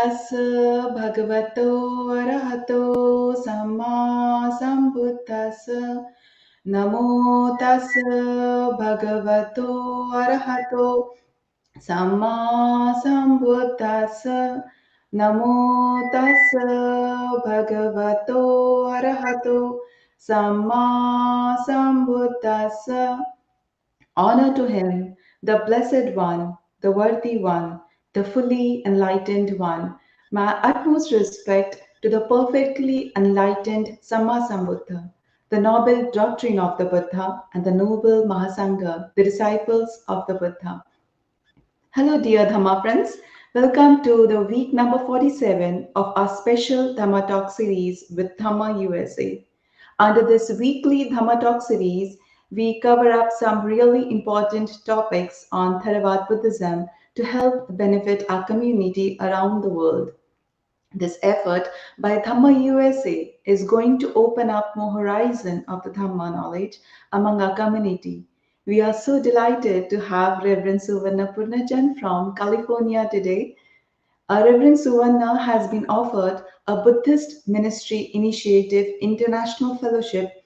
tassa bhagavato arahato samma sambuddhassa. Namo tassa bhagavato arahato samma sambuddhassa. Namo tassa bhagavato arahato samma sambuddhassa. Honor to him, the Blessed One, the Worthy One, the fully enlightened One. My utmost respect to the perfectly enlightened Sammasambuddha, the noble doctrine of the Buddha, and the noble Mahasangha, the disciples of the Buddha. Hello, dear Dhamma friends. Welcome to the week number 47 of our special Dhamma Talk series with Dhamma USA. Under this weekly Dhamma Talk series, we cover up some really important topics on Theravada Buddhism to help benefit our community around the world. This effort by Dhamma USA is going to open up more horizon of the Dhamma knowledge among our community. We are so delighted to have Reverend Suvanna Purnajan from California today. Reverend Suvanna has been offered a Buddhist Ministry Initiative International Fellowship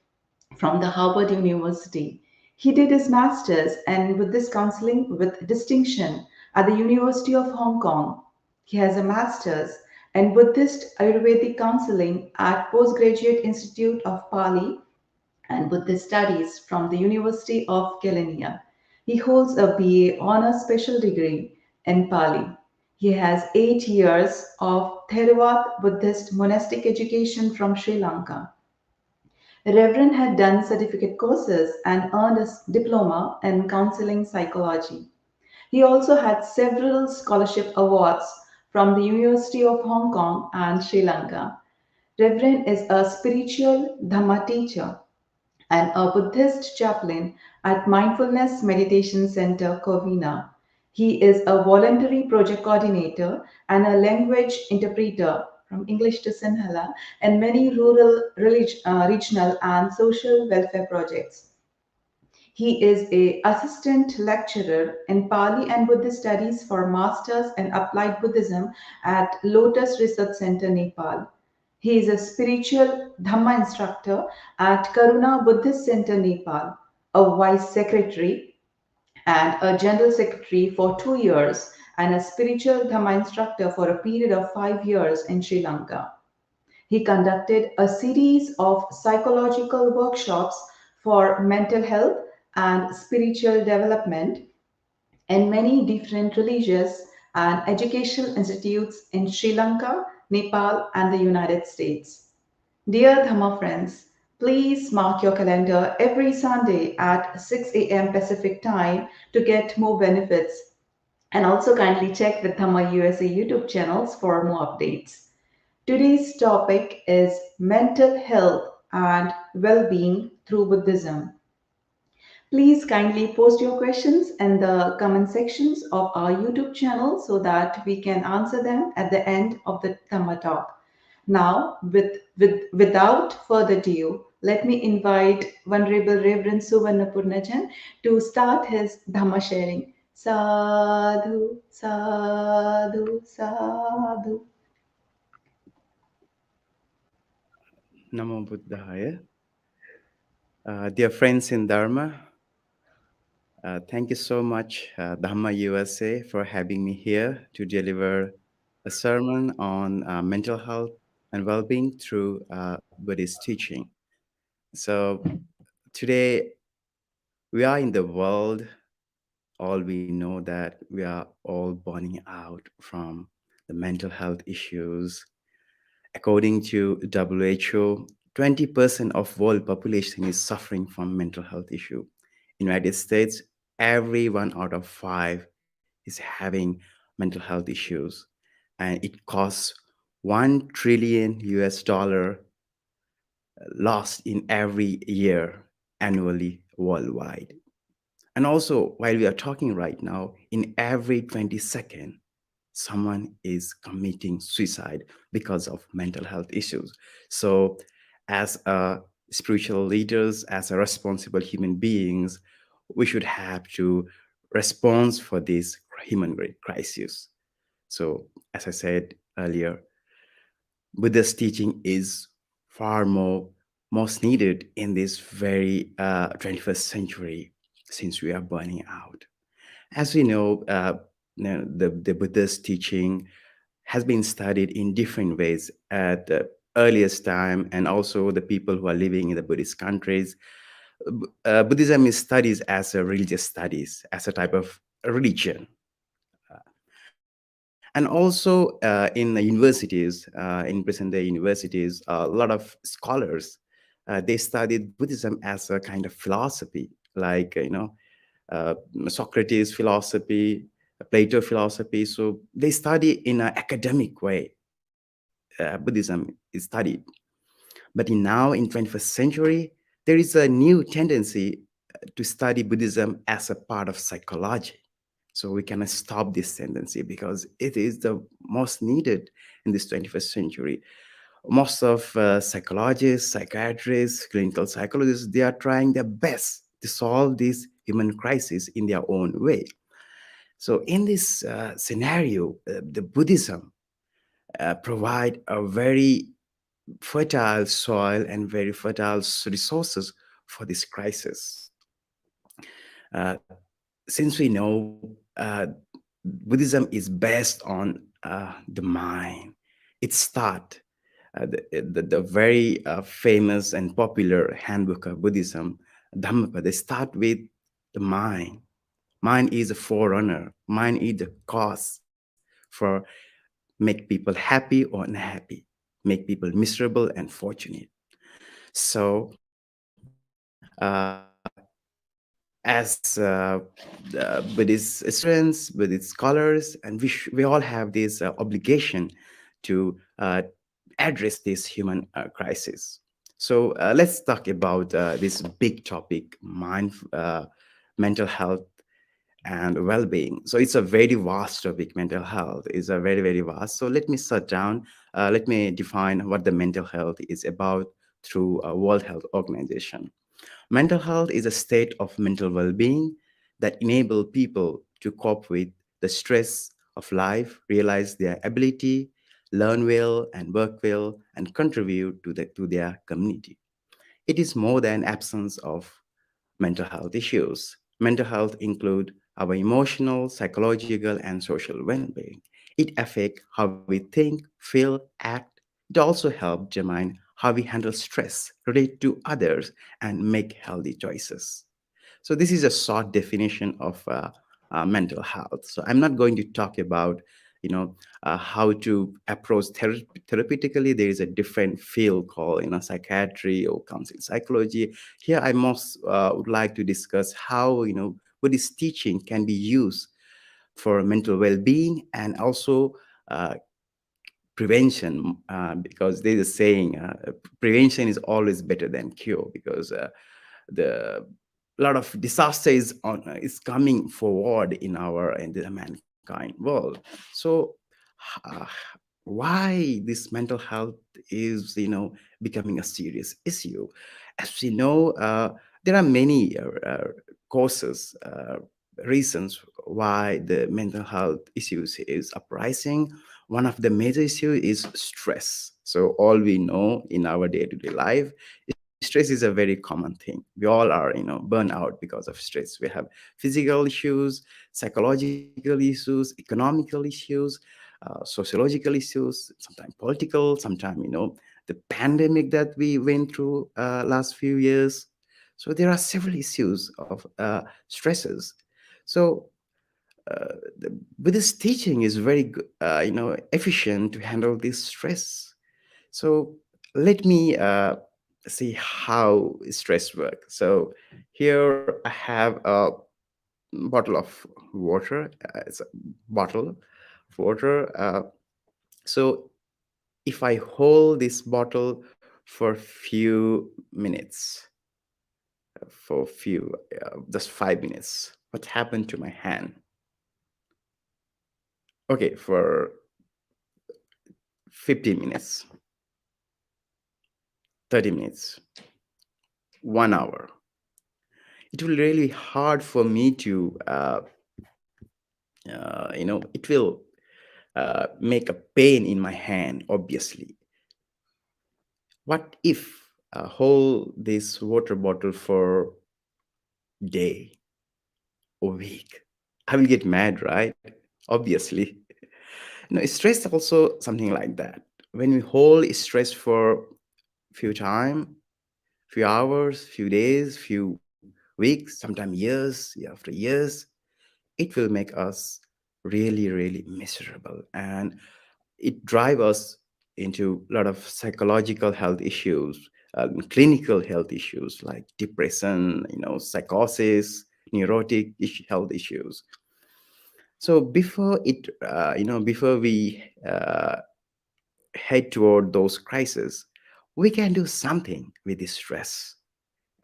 from the Harvard University. He did his master's in Buddhist counseling with distinction at the University of Hong Kong. He has a master's in Buddhist Ayurvedic counseling at Postgraduate Institute of Pali and Buddhist Studies from the University of Kelaniya. He holds a BA Honours Special Degree in Pali. He has 8 years of Theravada Buddhist monastic education from Sri Lanka. Reverend had done certificate courses and earned a diploma in counseling psychology. He also had several scholarship awards from the University of Hong Kong and Sri Lanka. Reverend is a spiritual Dhamma teacher and a Buddhist chaplain at Mindfulness Meditation Center, Covina. He is a voluntary project coordinator and a language interpreter from English to Sinhala and many rural, regional and social welfare projects. He is a assistant lecturer in Pali and Buddhist studies for Masters in Applied Buddhism at Lotus Research Center, Nepal. He is a spiritual Dhamma instructor at Karuna Buddhist Center, Nepal, a vice secretary and a general secretary for 2 years, and a spiritual Dhamma instructor for a period of 5 years in Sri Lanka. He conducted a series of psychological workshops for mental health and spiritual development in many different religious and educational institutes in Sri Lanka, Nepal, and the United States. Dear Dhamma friends, please mark your calendar every Sunday at 6 a.m. Pacific time to get more benefits. And also kindly check the Dhamma USA YouTube channels for more updates. Today's topic is mental health and well-being through Buddhism. Please kindly post your questions in the comment sections of our YouTube channel so that we can answer them at the end of the Dhamma talk. Now, without further ado, let me invite Venerable Reverend Suvanna Purnajan to start his Dhamma sharing. Sadhu, sadhu, sadhu. Namo Buddhaya. Dear friends in Dharma, thank you so much, Dhamma USA, for having me here to deliver a sermon on mental health and well-being through Buddhist teaching. So today, we are in the world, all we know that we are all burning out from the mental health issues. According to WHO, 20% of world population is suffering from mental health issue. In United States, every 1 out of 5 is having mental health issues, and it costs $1 trillion lost in every year annually worldwide. And also, while we are talking right now, in every 20 seconds, someone is committing suicide because of mental health issues. So as spiritual leaders, as a responsible human beings, we should have to respond for this human crisis. So as I said, earlier, Buddha's teaching is far more most needed in this very 21st century since we are burning out. As we know, the Buddha's teaching has been studied in different ways at the earliest time, and also the people who are living in the Buddhist countries. Buddhism is studied as a religious studies, as a type of religion. And also in the universities, in present day universities, a lot of scholars, they studied Buddhism as a kind of philosophy, like, uh, Socrates philosophy, Plato philosophy. So they study in an academic way. Buddhism is studied. But now in 21st century, there is a new tendency to study Buddhism as a part of psychology. So we cannot stop this tendency because it is the most needed in this 21st century. Most of psychologists, psychiatrists, clinical psychologists, they are trying their best to solve this human crisis in their own way. So in this scenario, the Buddhism provide a very fertile soil and very fertile resources for this crisis. Uh, since we know Buddhism is based on the mind, it start the very famous and popular handbook of Buddhism, Dhamma. They start with the mind. Mind is a forerunner. Mind is the cause for make people happy or unhappy, make people miserable and fortunate. So, as Buddhist students, Buddhist scholars, and we all have this obligation to address this human crisis. So let's talk about this big topic, mental health and well-being. So it's a very vast topic. Mental health is a very, very vast. So let me sit down. Let me define what the mental health is about through a World Health Organization. Mental health is a state of mental well-being that enable people to cope with the stress of life, realize their ability, learn well and work well, and contribute to their community. It is more than absence of mental health issues. Mental health include our emotional, psychological, and social well-being. It affects how we think, feel, act. It also helps determine how we handle stress, relate to others, and make healthy choices. So this is a short definition of mental health. So I'm not going to talk about, how to approach therapeutically. There is a different field called, psychiatry or counseling psychology. Here, I most would like to discuss how, Buddhist teaching can be used for mental well-being and also uh, prevention, because there's a saying, prevention is always better than cure, because the lot of disaster is coming forward in the mankind world. So uh, why this mental health is becoming a serious issue? As we know, there are many causes, reasons why the mental health issues is uprising. One of the major issues is stress. So all we know in our day-to-day life, stress is a very common thing. We all are burnt out because of stress. We have physical issues, psychological issues, economical issues, sociological issues, sometimes political, sometimes the pandemic that we went through last few years. So there are several issues of stresses. So the Buddhist teaching is very efficient to handle this stress. So let me see how stress works. So here I have a bottle of water. It's a bottle of water. So if I hold this bottle for few minutes, just 5 minutes, what happened to my hand? Okay, for 15 minutes, 30 minutes, 1 hour. It will really hard for me to, it will make a pain in my hand, obviously. What if I hold this water bottle for day or week? I will get mad, right? Obviously. Stress also something like that. When we hold stress for few time, few hours, few days, few weeks, sometimes years, year after years, it will make us really, really miserable, and it drive us into a lot of psychological health issues, clinical health issues like depression, psychosis, health issues. So before we head toward those crises, we can do something with this stress.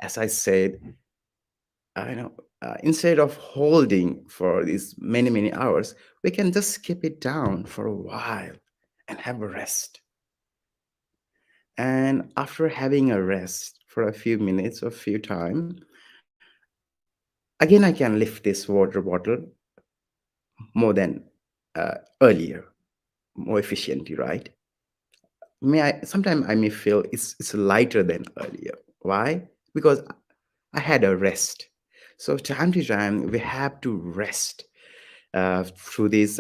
As I said, instead of holding for these many, many hours, we can just keep it down for a while and have a rest. And after having a rest for a few minutes or few time, again, I can lift this water bottle more than earlier, more efficiently, right? Sometimes I may feel it's lighter than earlier. Why? Because I had a rest. So time to time, we have to rest through these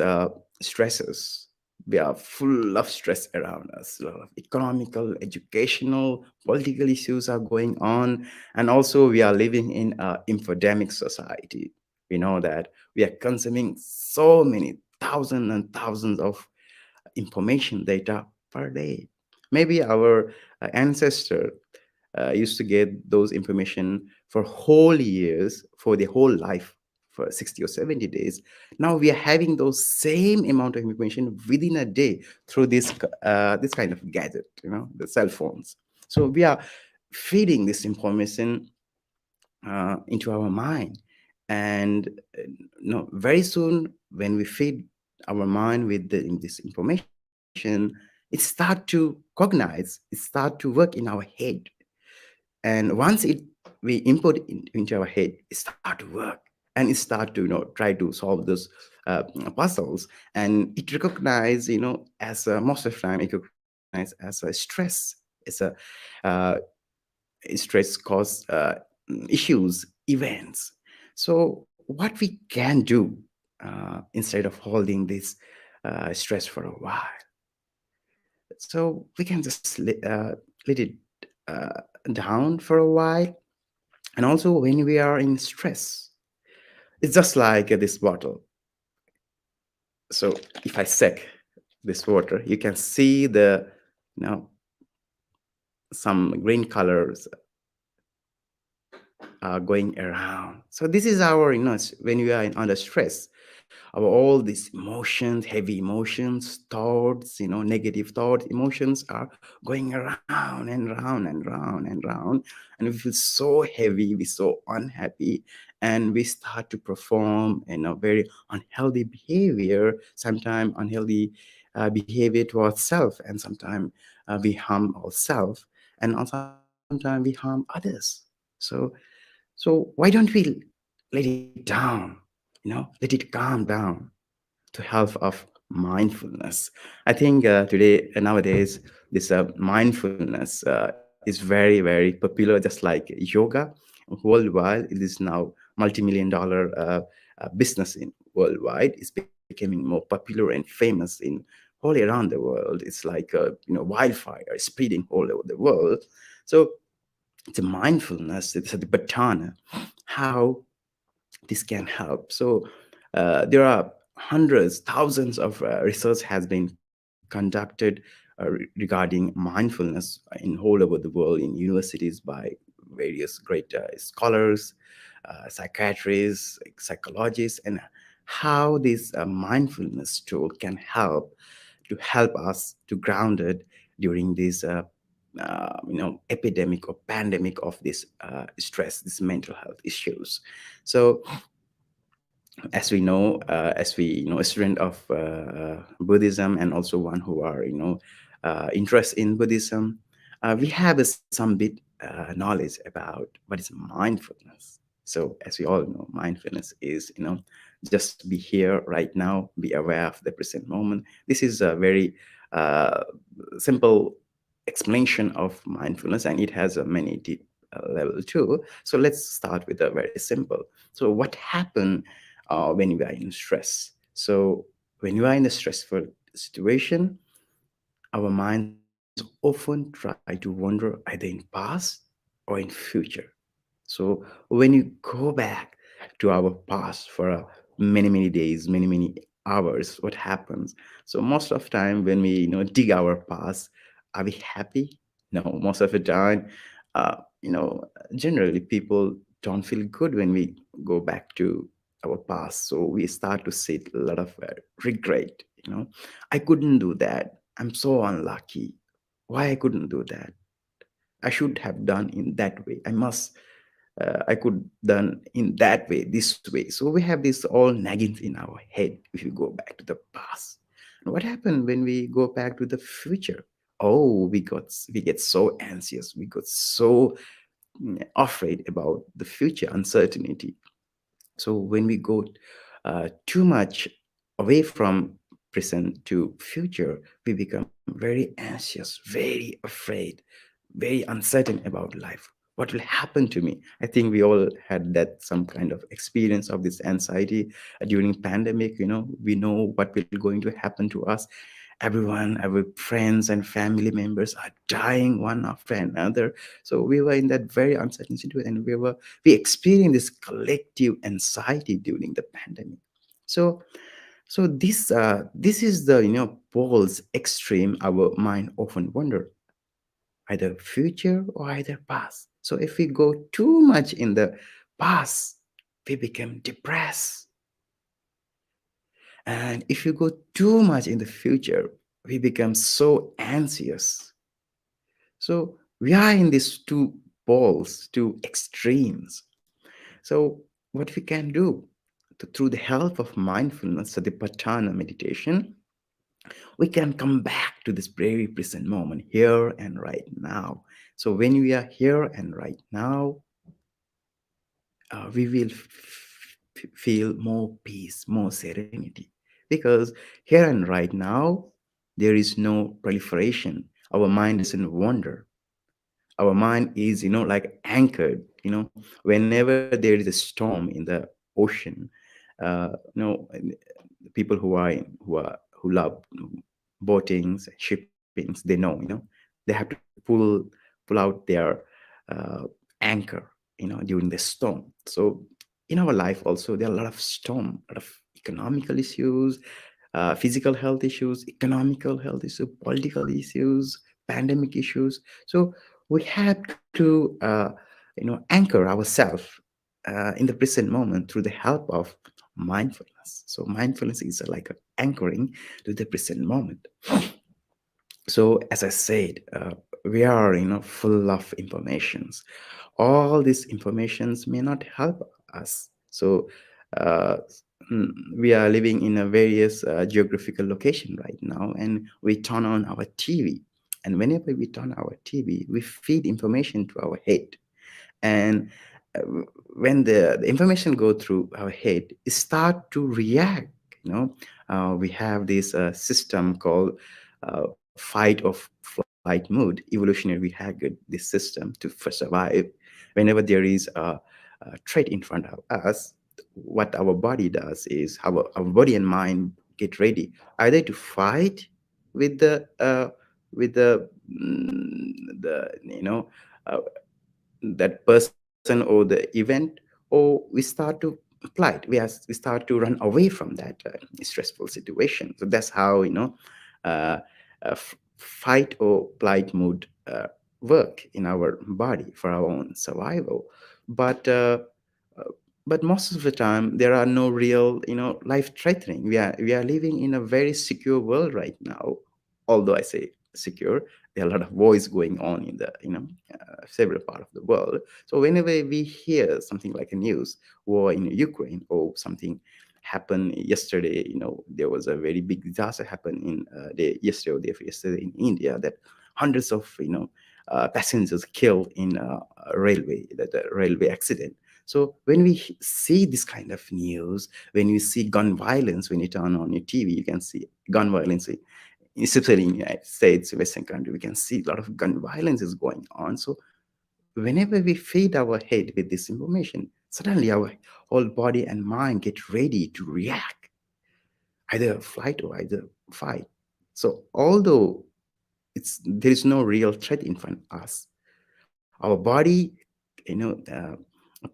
stresses. We are full of stress around us. A lot of economical, educational, political issues are going on. And also, we are living in an infodemic society. We know that we are consuming so many thousands and thousands of information data per day. Maybe our ancestor used to get those information for whole years, for the whole life, for 60 or 70 days. Now we are having those same amount of information within a day through this kind of gadget, the cell phones. So we are feeding this information into our mind, and very soon when we feed our mind with this information, it start to cognize, it start to work in our head. And once we input into our head, it start to work, and it start to try to solve those puzzles, and it recognize, as most of the time it recognize as a stress. It's a uh, stress cause issues, events. So what we can do instead of holding this stress for a while, so we can just let it uh, down for a while. And also when we are in stress, it's just like this bottle. So if I suck this water, you can see the some green colors going around. So this is our, when we are under stress, our all these emotions, heavy emotions, thoughts, negative thoughts, emotions are going around and round and round and round, and we feel so heavy, we so unhappy, and we start to perform very unhealthy behavior, sometimes unhealthy behavior towards self, and sometimes we harm ourselves, and sometimes we harm others. So why don't we let it down, let it calm down to help of mindfulness? I think today, nowadays, this mindfulness is very, very popular, just like yoga. Worldwide, it is now multi-million dollar business in worldwide. It's becoming more popular and famous in all around the world. It's like wildfire spreading all over the world. So it's a mindfulness, it's a batana, how this can help. So there are hundreds, thousands of research has been conducted regarding mindfulness in all over the world, in universities, by various great scholars, psychiatrists, psychologists, and how this mindfulness tool can help us to ground it during this epidemic or pandemic of this stress, these mental health issues. So as we know, a student of Buddhism, and also one who are interest in Buddhism, we have some bit knowledge about what is mindfulness. So as we all know, mindfulness is just be here right now, be aware of the present moment. This is a very uh, simple explanation of mindfulness, and it has a many deep level too. So let's start with a very simple. So what happened when you are in stress? So when you are in a stressful situation, our minds often try to wander either in past or in future. So when you go back to our past for many days, many hours, what happens? So most of the time when we dig our past, are we happy? No, most of the time, uh, you know, generally people don't feel good when we go back to our past. So we start to see a lot of regret. I couldn't do that. I'm so unlucky. Why I couldn't do that? I should have done in that way. I could done in that way, this way. So we have this all naggings in our head if you go back to the past. And what happened when we go back to the future? Oh, we get so anxious. We got so afraid about the future uncertainty. So when we go too much away from present to future, we become very anxious, very afraid, very uncertain about life. What will happen to me? I think we all had that some kind of experience of this anxiety during pandemic. We know what will going to happen to us. Everyone, our friends and family members are dying one after another. So we were in that very uncertain situation, and we experienced this collective anxiety during the pandemic. So so this is the poles extreme our mind often wonder, either future or either past. So if we go too much in the past, we become depressed. And if you go too much in the future, we become so anxious. So we are in these two poles, two extremes. So what we can do through the help of mindfulness, so the Patana meditation, we can come back to this very present moment, here and right now. So when we are here and right now, we will feel more peace, more serenity. Because here and right now, there is no proliferation. Our mind doesn't wander. Our mind is, like anchored. Whenever there is a storm in the ocean, people who love boatings, shippings, they know. They have to pull out their uh, anchor, during the storm. So in our life also, there are a lot of storm, a lot of economical issues, physical health issues, economical health issues, political issues, pandemic issues. So we have to anchor ourselves in the present moment through the help of mindfulness. So mindfulness is like a anchoring to the present moment. So as I said, we are full of informations. All these informations may not help us. So uh, we are living in a various geographical location right now, and we turn on our TV, and whenever we turn our TV, we feed information to our head. And uh, when the information go through our head, it start to react. We have this system called fight or flight mode. Evolutionary, we had this system to survive. Whenever there is a threat in front of us, what our body does is our body and mind get ready either to fight with the uh, that person or the event, or we start to flight. We start to run away from that stressful situation. So that's how uh, fight or flight mode work in our body for our own survival. But uh, uh, but most of the time there are no real life threatening. We are living in a very secure world right now. Although I say secure, there are a lot of wars going on in the several part of the world. So whenever we hear something like a news, war in Ukraine or something happened yesterday, there was a very big disaster happened in yesterday or day before yesterday in India, that hundreds of passengers killed in a railway accident. So when we see this kind of news, when you see gun violence, when you turn on your TV, you can see gun violence, especially in the United States, Western country, we can see a lot of gun violence is going on. So whenever we feed our head with this information, suddenly our whole body and mind get ready to react, either flight or either fight. So although there is no real threat in front of us, our body, you know,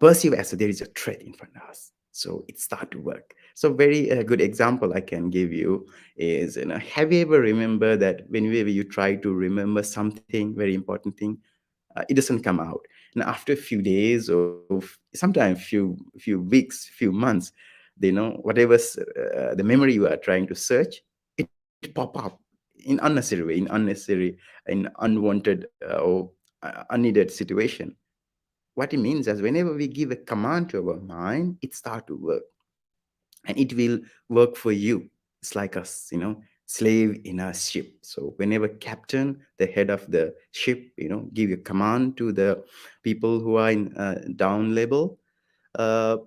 perceive as there is a threat in front of us. So it start to work. So very good example I can give you is, have you ever remember that whenever you try to remember something, very important thing, it doesn't come out, and after a few days or sometimes few weeks, few months, whatever the memory you are trying to search, it pop up in unnecessary way, in unwanted or unneeded situation. What it means is whenever we give a command to our mind, it start to work, and it will work for you. It's like us, slave in a ship. So whenever captain, the head of the ship, give a command to the people who are in down level, uh,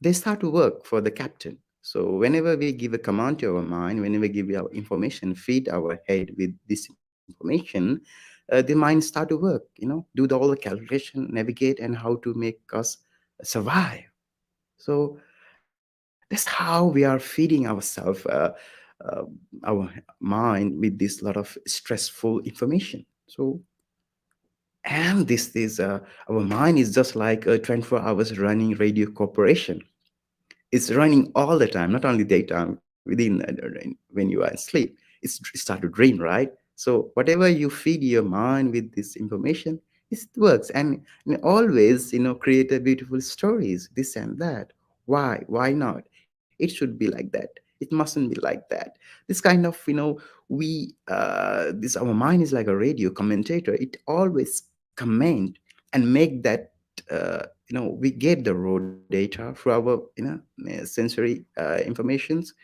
they start to work for the captain. So whenever we give a command to our mind, whenever we give our information, feed our head with this information, the mind start to work, do all the calculation, navigate, and how to make us survive. So that's how we are feeding ourselves, our mind with this lot of stressful information. So, and this is our mind is just like a 24 hours running radio corporation. It's running all the time, not only daytime, when you are asleep. It start to drain, right? So whatever you feed your mind with this information, it works, and always, create a beautiful stories, this and that. Why not? It should be like that. It mustn't be like that. This kind of, this our mind is like a radio commentator. It always comment and make that, we get the raw data through our, sensory informations.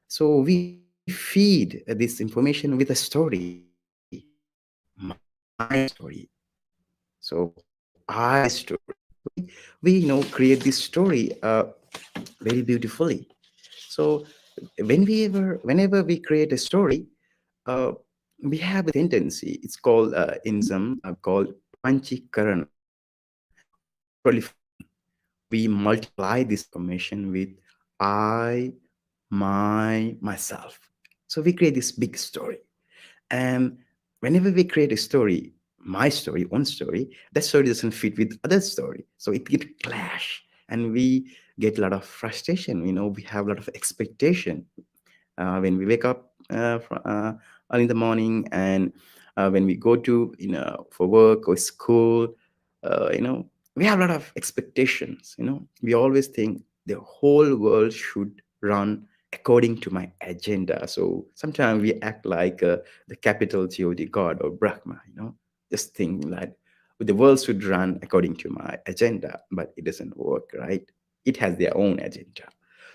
So we feed this information with a story, my story. So I story. We create this story very beautifully. So whenever we create a story, uh, we have a tendency. It's called in Buddhism, called panchikarana or proliferation. We multiply this information with I, myself. So we create this big story. And whenever we create a story, my story, one story, that story doesn't fit with other story. So it get clash, and we get a lot of frustration. We have a lot of expectation when we wake up early in the morning, and when we go to, for work or school, we have a lot of expectations. We always think the whole world should run according to my agenda. So sometimes we act like the capital god, God or Brahma, just think like the world should run according to my agenda, but it doesn't work, right? It has their own agenda.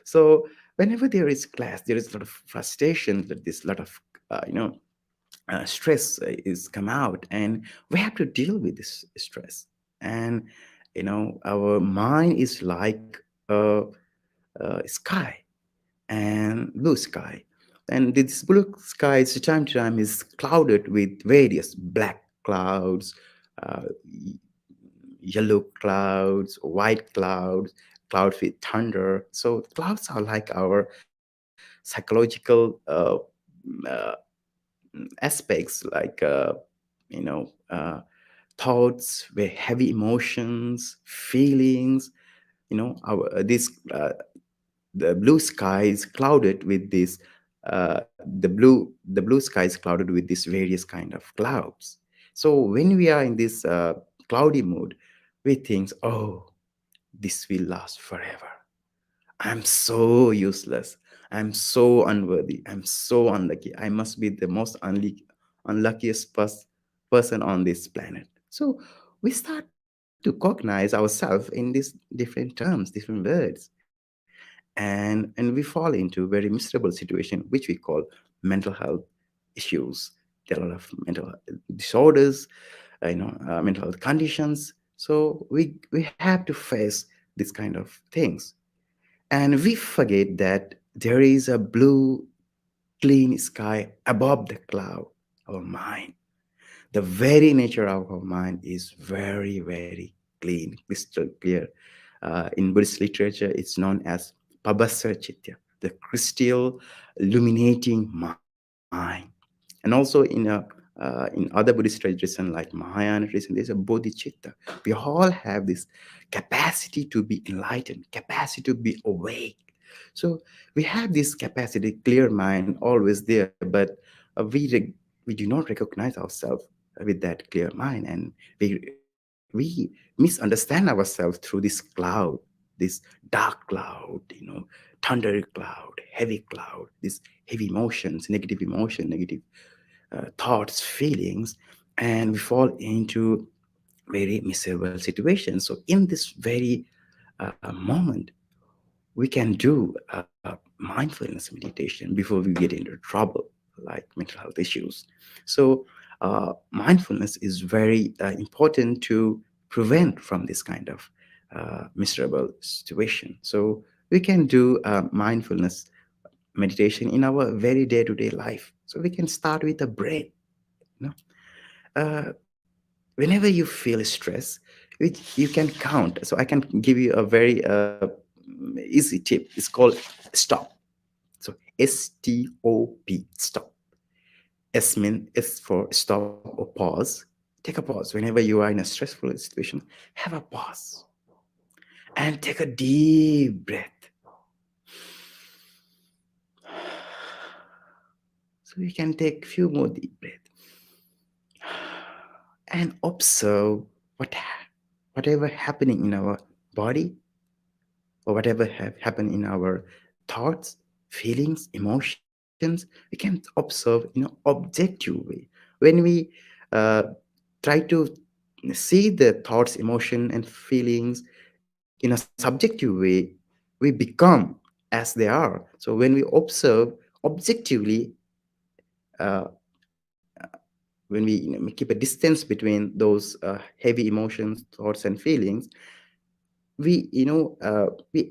So whenever there is class, there is a lot of frustration, that this lot of stress is come out, and we have to deal with this stress. And our mind is like a sky, and blue sky. And this blue sky, is time to time, is clouded with various black clouds, uh, yellow clouds, white clouds, clouds with thunder. So clouds are like our psychological uh, aspects, like you know uh, thoughts, where heavy emotions, feelings. Our this The blue sky is clouded with this. The blue sky is clouded with these various kind of clouds. So when we are in this cloudy mood, we think, oh, this will last forever. I'm so useless. I'm so unworthy. I'm so unlucky. I must be the most unluckiest person on this planet. So we start to cognize ourselves in these different terms, different words, and we fall into very miserable situation, which we call mental health issues. There are a lot of mental disorders, mental health conditions. So we have to face these kind of things. And we forget that there is a blue, clean sky above the cloud, our mind. The very nature of our mind is very, very clean, crystal clear. In Buddhist literature, it's known as Pabhasara Chitta, the crystal illuminating mind. And also in other Buddhist traditions like Mahayana tradition, there's a bodhicitta. We all have this capacity to be enlightened, capacity to be awake. So we have this capacity, clear mind, always there, but we do not recognize ourselves with that clear mind, and we misunderstand ourselves through this cloud, this dark cloud, thunder cloud, heavy cloud, this heavy emotions, negative emotion, negative thoughts, feelings, and we fall into very miserable situations. So in this very moment, we can do mindfulness meditation before we get into trouble, like mental health issues. So mindfulness is very important to prevent from this kind of miserable situation. So we can do mindfulness meditation in our very day-to-day life. So we can start with a breath. You know, whenever you feel stress, you can count. So I can give you a very easy tip. It's called stop. So STOP, stop. S for stop or pause. Take a pause. Whenever you are in a stressful situation, have a pause and take a deep breath. So you can take a few more deep breaths and observe whatever happening in our body, or whatever have happened in our thoughts, feelings, emotions. We can observe in an objective way. When we uh, try to see the thoughts, emotion, and feelings in a subjective way, we become as they are. So when we observe objectively, uh, when we keep a distance between those heavy emotions, thoughts, and feelings, we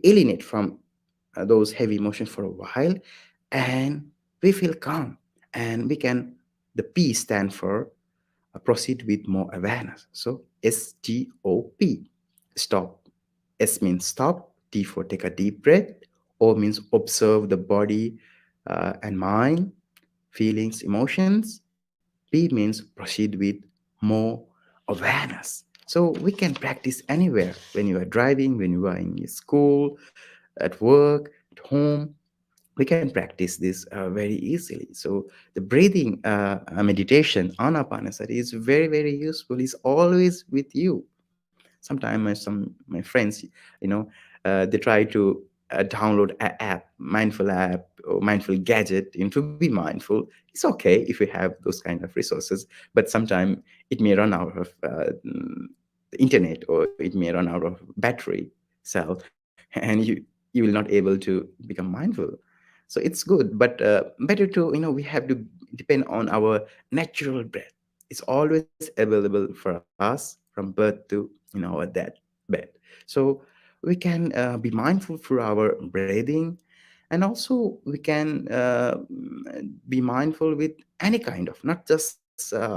alienate from those heavy emotions for a while, and we feel calm, and we can, the P stand for proceed with more awareness. So STOP, stop. S means stop, T for take a deep breath, O means observe the body and mind, feelings, emotions. P means proceed with more awareness. So we can practice anywhere, when you are driving, when you are in your school, at work, at home. We can practice this very easily. So the breathing meditation, anapanasati, is very, very useful. It's always with you. Sometimes my friends, they try to download an app, mindful app or mindful gadget, to be mindful. It's okay if you have those kind of resources, but sometimes it may run out of the internet, or it may run out of battery cell, and you will not able to become mindful. So it's good, but better to, we have to depend on our natural breath. It's always available for us from birth to, our death bed. So we can be mindful through our breathing, and also we can be mindful with any kind of, not just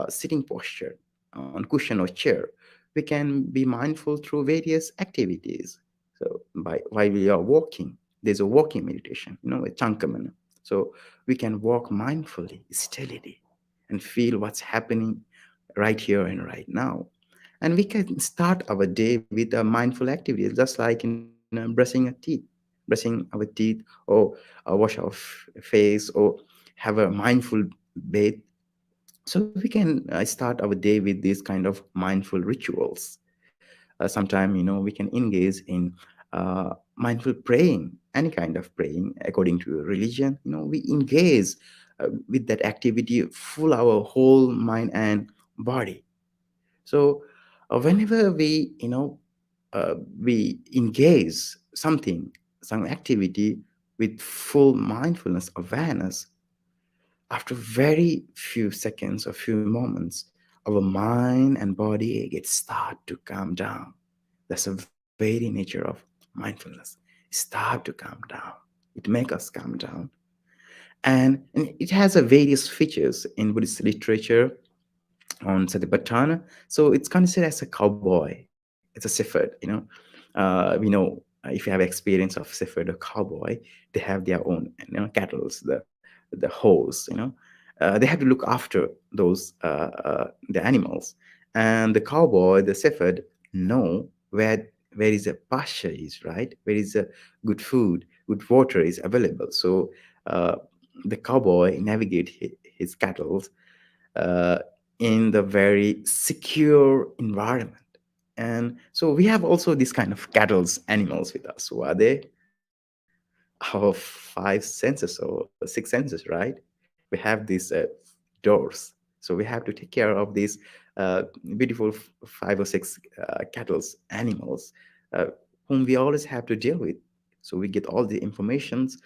sitting posture on cushion or chair. We can be mindful through various activities. So while we are walking, there's a walking meditation, a chankamana. So we can walk mindfully, steadily, and feel what's happening right here and right now. And we can start our day with a mindful activity, just like brushing our teeth, or wash our face, or have a mindful bath. So we can start our day with these kind of mindful rituals. Sometime, we can engage in mindful praying, any kind of praying according to your religion. We engage with that activity full our whole mind and body. So whenever we engage some activity with full mindfulness awareness, after very few seconds or few moments, our mind and body get start to calm down. That's the very nature of mindfulness, start to calm down. It makes us calm down. And it has a various features in Buddhist literature on Satipatthana. So it's considered as a cowboy. It's a shepherd, we know if you have experience of shepherd or cowboy, they have their own, cattle, the horse, they have to look after those the animals. And the cowboy, the shepherd, know where is a pasture is, right? Where is a good food, good water is available. So uh, the cowboy navigate his cattle uh, in the very secure environment. And so we have also this kind of cattle's animals with us. Who are they? Our five senses or six senses, right? We have these doors. So we have to take care of these beautiful five or six cattle's animals whom we always have to deal with. So we get all the informations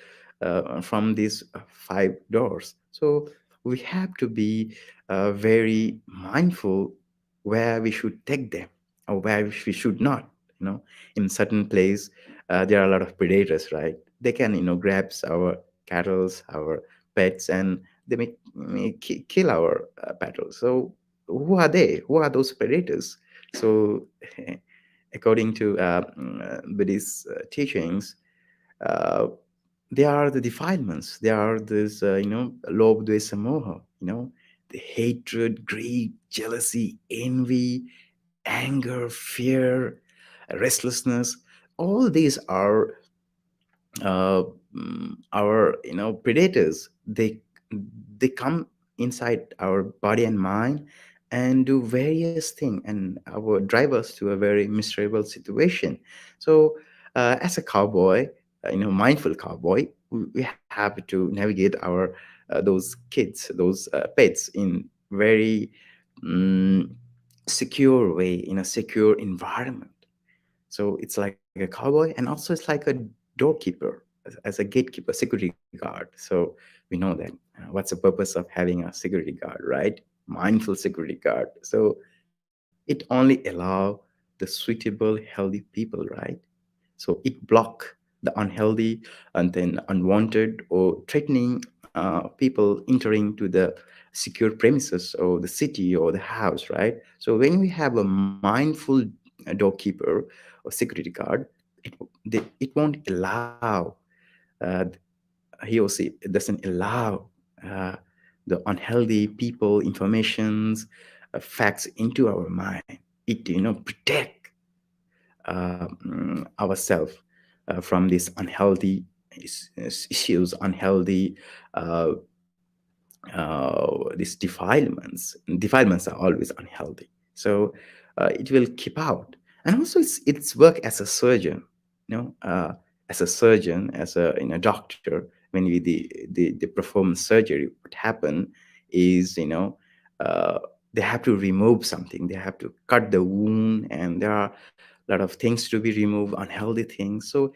from these five doors. So we have to be very mindful where we should take them or where we should not. In certain place, there are a lot of predators, right? They can, grab our cattle, our pets, and they may kill our cattle. So who are they? Who are those predators? So according to Buddhist teachings, uh, they are the defilements. They are this, lobh, dvesa, moha, the hatred, greed, jealousy, envy, anger, fear, restlessness. All these are uh, our, predators. They come inside our body and mind and do various things and our drive us to a very miserable situation. So as a cowboy, mindful cowboy, we have to navigate our those kids, those pets in very um, secure way, in a secure environment. So it's like a cowboy, and also it's like a doorkeeper, as a gatekeeper, security guard. So we know that what's the purpose of having a security guard, right? Mindful security guard. So it only allow the suitable, healthy people, right? So it block the unhealthy and then unwanted or threatening people entering to the secure premises or the city or the house, right? So when we have a mindful doorkeeper or security guard, it won't allow uh, he or she doesn't allow uh, the unhealthy people, informations, facts into our mind. It, protect ourselves from these unhealthy issues, unhealthy these defilements. Defilements are always unhealthy. So it will keep out. And also it's work as a surgeon, as a surgeon, as a doctor. When we they perform surgery, what happen is, uh, they have to remove something. They have to cut the wound, and there are a lot of things to be removed, unhealthy things. So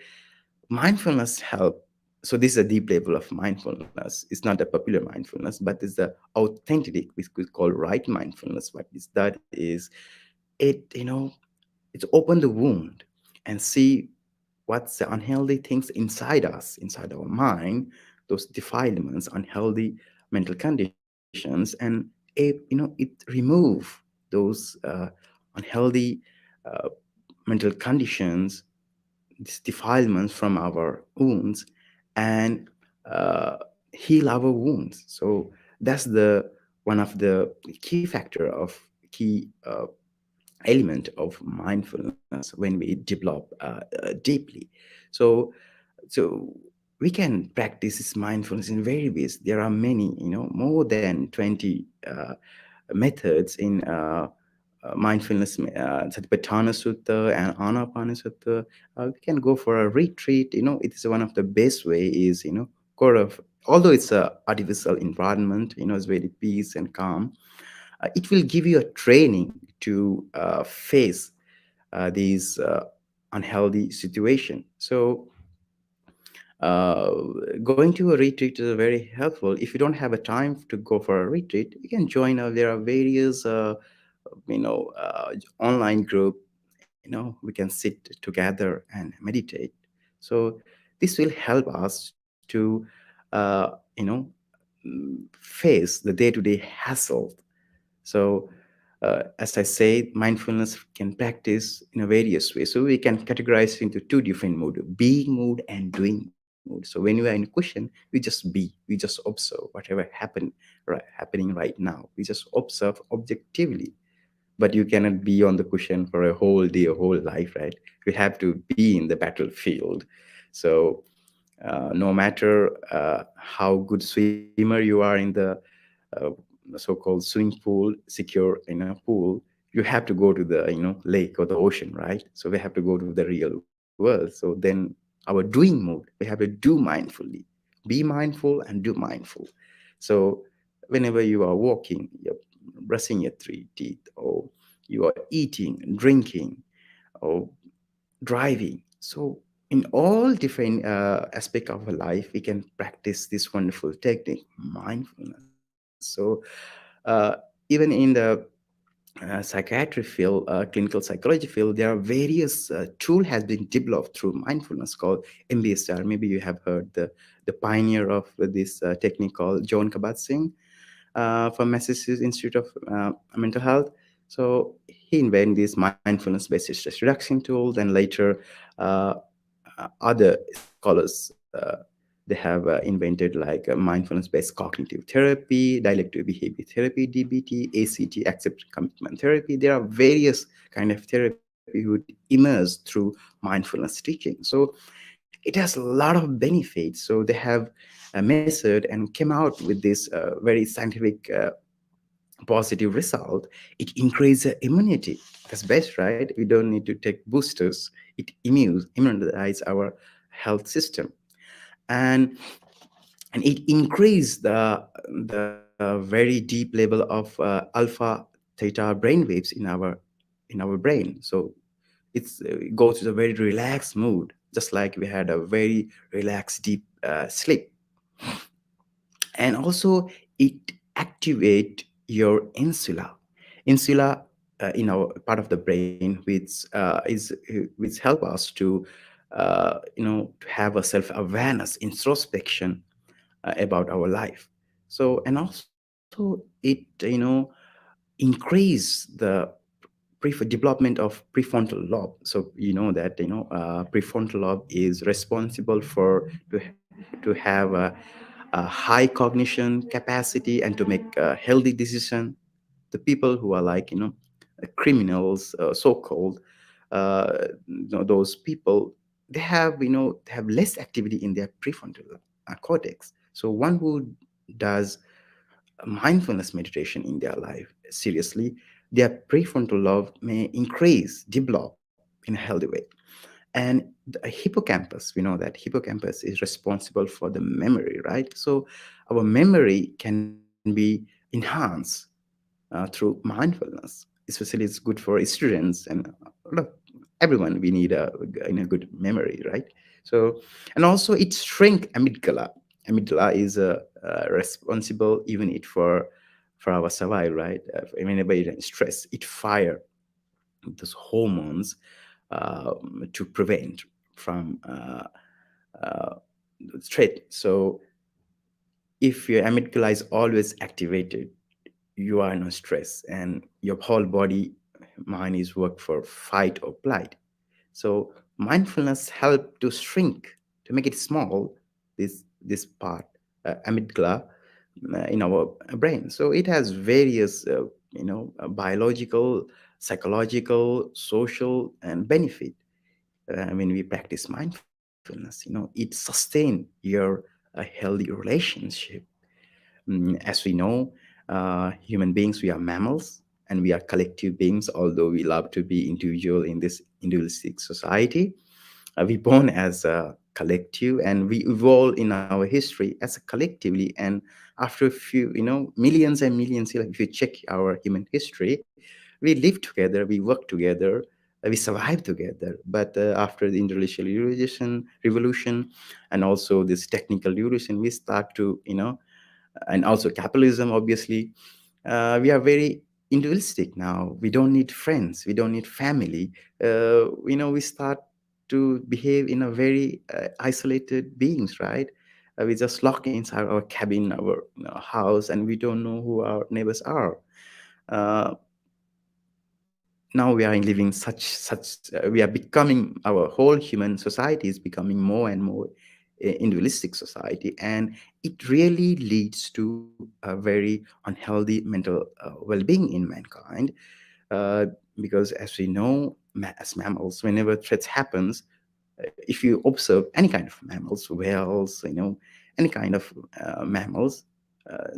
mindfulness help. So this is a deep level of mindfulness. It's not a popular mindfulness, but it's the authentic, which we call right mindfulness. What is that is it, it's open the wound and see what's the unhealthy things inside us, inside our mind, those defilements, unhealthy mental conditions, and it remove those unhealthy uh, mental conditions, these defilements from our wounds, and uh, heal our wounds. So that's the one of the key factor of key element of mindfulness when we develop deeply. So so we can practice this mindfulness in various ways. There are many, more than 20 methods in mindfulness, Satipatthana Sutta and Anapana Sutta. We can go for a retreat. It is one of the best way is, sort of, although it's a artificial environment, it's very peace and calm. It will give you a training to face these unhealthy situation. So uh, going to a retreat is very helpful. If you don't have a time to go for a retreat, you can join. There are various, online group we can sit together and meditate. So this will help us to face the day-to-day hassle. So as I say, mindfulness can practice in a various ways. So we can categorize into two different mood: being mood and doing mood. So when we are in a question, we just be, we just observe whatever happening right now. We just observe objectively. But you cannot be on the cushion for a whole day, a whole life, right? You have to be in the battlefield. So no matter how good swimmer you are in the uh, so-called swimming pool, secure in a pool, you have to go to the lake or the ocean, right? So we have to go to the real world. So then our doing mode, we have to do mindfully, be mindful and do mindful. So whenever you are walking, you're brushing your three teeth, or you are eating and drinking, or driving. So in all different aspect of our life, we can practice this wonderful technique, mindfulness. So even in the psychiatry field, clinical psychology field, there are various tool has been developed through mindfulness called MBSR. Maybe you have heard the pioneer of this technique called John Kabat-Zinn from Massachusetts Institute of Mental Health. So he invented these mindfulness-based stress reduction tools, and later uh, other scholars they have invented like mindfulness-based cognitive therapy, dialectical behavior therapy, DBT, ACT, accept commitment therapy. There are various kind of therapy who emerge through mindfulness teaching. So it has a lot of benefits. So they have measured and came out with this very scientific positive result. It increases immunity. That's best, right? We don't need to take boosters. It immunize our health system. And and it increase the very deep level of alpha theta brain waves in our brain. So it goes to a very relaxed mood, just like we had a very relaxed deep sleep. And also it activate your insula in our part of the brain, which help us to have a self awareness, introspection about our life. So, and also it increase the development of prefrontal lobe. So you know that prefrontal lobe is responsible for to have a high cognition capacity and to make a healthy decision. The people who are like criminals, so-called, those people, they have less activity in their prefrontal cortex. So one who does mindfulness meditation in their life seriously, their prefrontal lobe may increase, develop in a healthy way. And the hippocampus, we know that hippocampus is responsible for the memory, right? So our memory can be enhanced through mindfulness. Especially it's good for students and look, everyone. We need a good memory, right? So, and also it shrink amygdala. Amygdala is responsible even it for our survival, right? Whenever you're in stress, it fire those hormones to prevent from uh, threat. So if your amygdala is always activated, you are in stress, and your whole body mind is work for fight or flight. So mindfulness help to shrink, to make it small, this part, amygdala, in our brain. So it has various biological, psychological, social and benefit when we practice mindfulness. It sustain your healthy relationship. As we know, human beings, we are mammals and we are collective beings, although we love to be individual in this individualistic society. We born as a collective and we evolve in our history as a collectively. And after a few, millions and millions, like if you check our human history, we live together, we work together, we survive together. But after the industrial revolution and also this technical revolution, we start to, and also capitalism, obviously, we are very individualistic now. We don't need friends, we don't need family. We start to behave in a very isolated beings, right? We just lock inside our cabin, our house, and we don't know who our neighbors are. uh, Now we are living we are becoming, our whole human society is becoming more and more individualistic society, and it really leads to a very unhealthy mental well-being in mankind. uh, because as we know, as mammals, whenever threats happens, if you observe any kind of mammals, whales, any kind of mammals,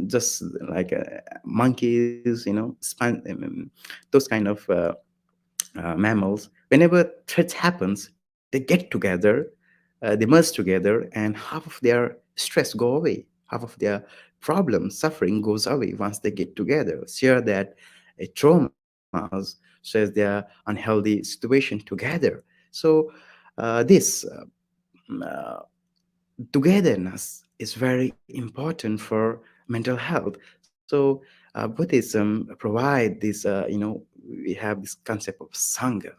just like monkeys, those kind of mammals, whenever threats happens, they get together, they merge together, and half of their stress go away, half of their problem suffering goes away once they get together, share that traumas, shares their unhealthy situation together. So this uh, togetherness is very important for mental health. So Buddhism provide this, we have this concept of sangha,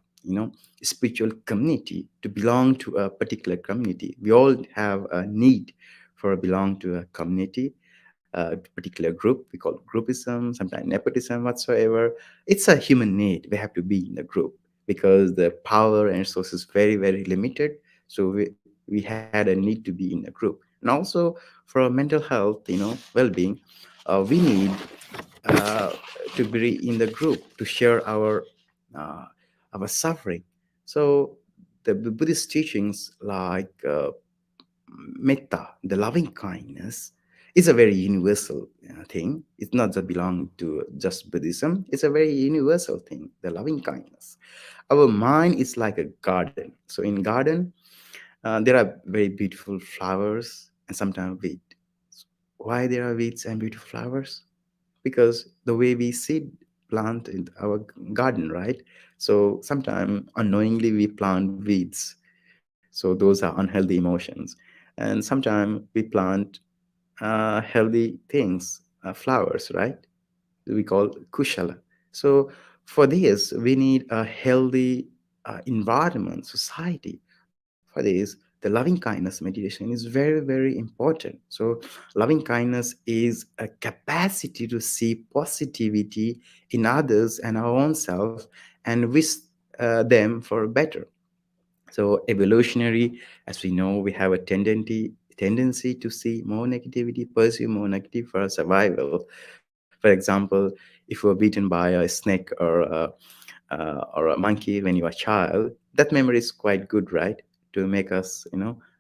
spiritual community, to belong to a particular community. We all have a need for belong to a community, a particular group. We call it groupism, sometimes nepotism, whatsoever. It's a human need. We have to be in a group because the power and resources is very, very limited. So we had a need to be in a group. And also for mental health, well-being, we need to be in the group to share uh, our suffering. So the Buddhist teachings like metta, the loving kindness, is a very universal thing. It's not just belong to just Buddhism. It's a very universal thing, the loving kindness. Our mind is like a garden. So in garden, there are very beautiful flowers and sometimes weeds. Why there are weeds and beautiful flowers? Because the way we seed plant in our garden, right? So sometimes unknowingly we plant weeds. So those are unhealthy emotions. And sometimes we plant healthy things, flowers, right? We call kushala. So for this, we need a healthy environment, society. For this, the loving kindness meditation is very, very important. So loving kindness is a capacity to see positivity in others and our own self and wish them for better. So evolutionary, as we know, we have a tendency to see more negativity, pursue more negative for our survival. For example, if you were beaten by a snake or a monkey when you were a child, that memory is quite good, right? To make us,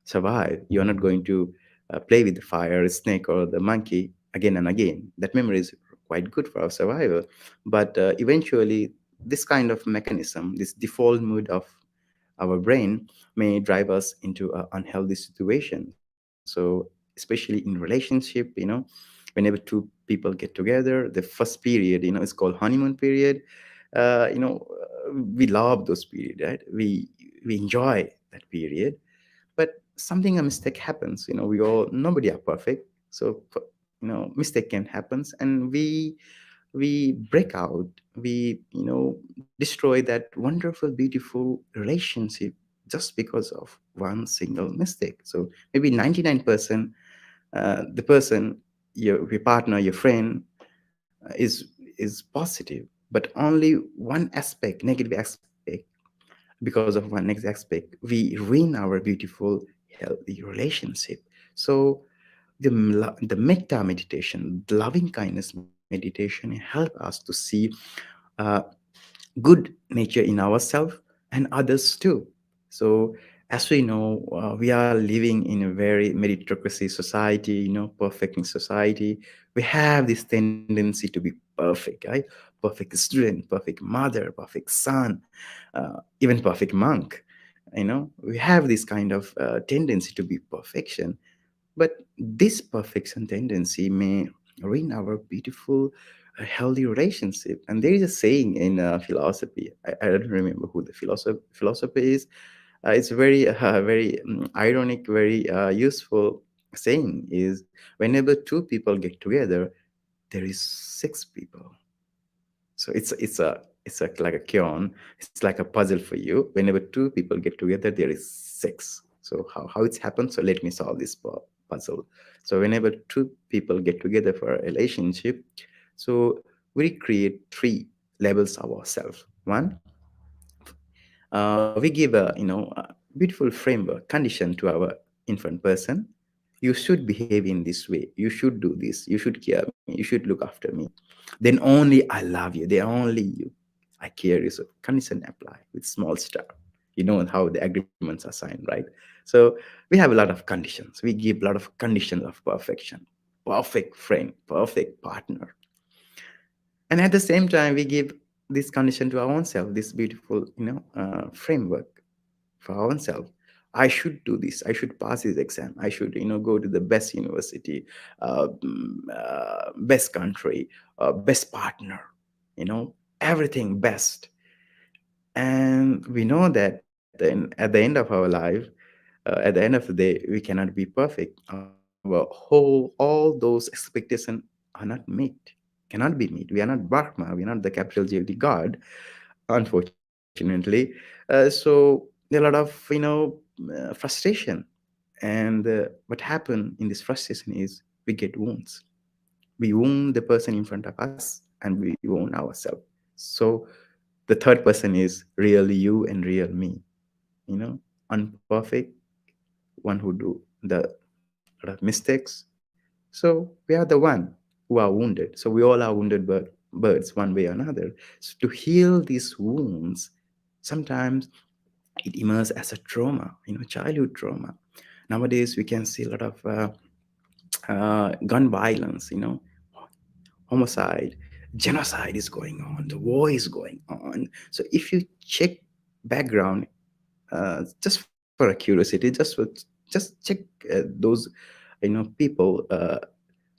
survive. You're not going to play with the fire, snake, or the monkey again and again. That memory is quite good for our survival. But eventually, this kind of mechanism, this default mood of our brain, may drive us into an unhealthy situation. So especially in relationship, whenever two people get together, the first period, is called honeymoon period. We love those period, right? We enjoy that period. But something, a mistake happens. We all, nobody are perfect. So mistake can happen, and we break out, we destroy that wonderful, beautiful relationship just because of one single mistake. So maybe 99%, the person, your partner, your friend, is positive, but only one aspect, negative aspect, because of one next aspect, we ruin our beautiful, healthy relationship. So the metta meditation, the loving kindness meditation, help us to see uh, good nature in ourselves and others too. So as we know, we are living in a very meritocracy society, perfect society. We have this tendency to be perfect, right? Perfect student, perfect mother, perfect son, even perfect monk. We have this kind of tendency to be perfection. But this perfection tendency may ruin our beautiful, healthy relationship. And there is a saying in philosophy. I don't remember who the philosopher is. It's very, very ironic, very useful saying is, whenever two people get together, there is six people. So it's like a kion. It's like a puzzle for you. Whenever two people get together, there is six. So how it's happened? So let me solve this puzzle. So whenever two people get together for a relationship, so we create three levels of ourselves. One, we give a beautiful framework condition to our infant person. You should behave in this way, you should do this, you should care me, you should look after me, then only I love you, then only you I care you. So condition apply with small star. You know how the agreements are signed, right? So we have a lot of conditions, we give a lot of conditions of perfection, perfect friend, perfect partner. And at the same time we give this condition to our own self, this beautiful framework for our own self. I should do this, I should pass this exam, I should go to the best university, best country, best partner, everything best. And we know that then at the end of our life, at the end of the day, we cannot be perfect. Our all those expectations are not met, cannot be met. We are not Brahma, we are not the capital G of the God, unfortunately. So there are a lot of frustration. And what happened in this frustration is we get wounds. We wound the person in front of us and we wound ourselves. So the third person is really you and real me, unperfect, one who do the lot of mistakes. So we are the one who are wounded. So we all are wounded birds one way or another. So to heal these wounds, sometimes it emerges as a trauma, childhood trauma. Nowadays we can see a lot of gun violence, homicide, genocide is going on, the war is going on. So if you check background, just for a curiosity, just check those people.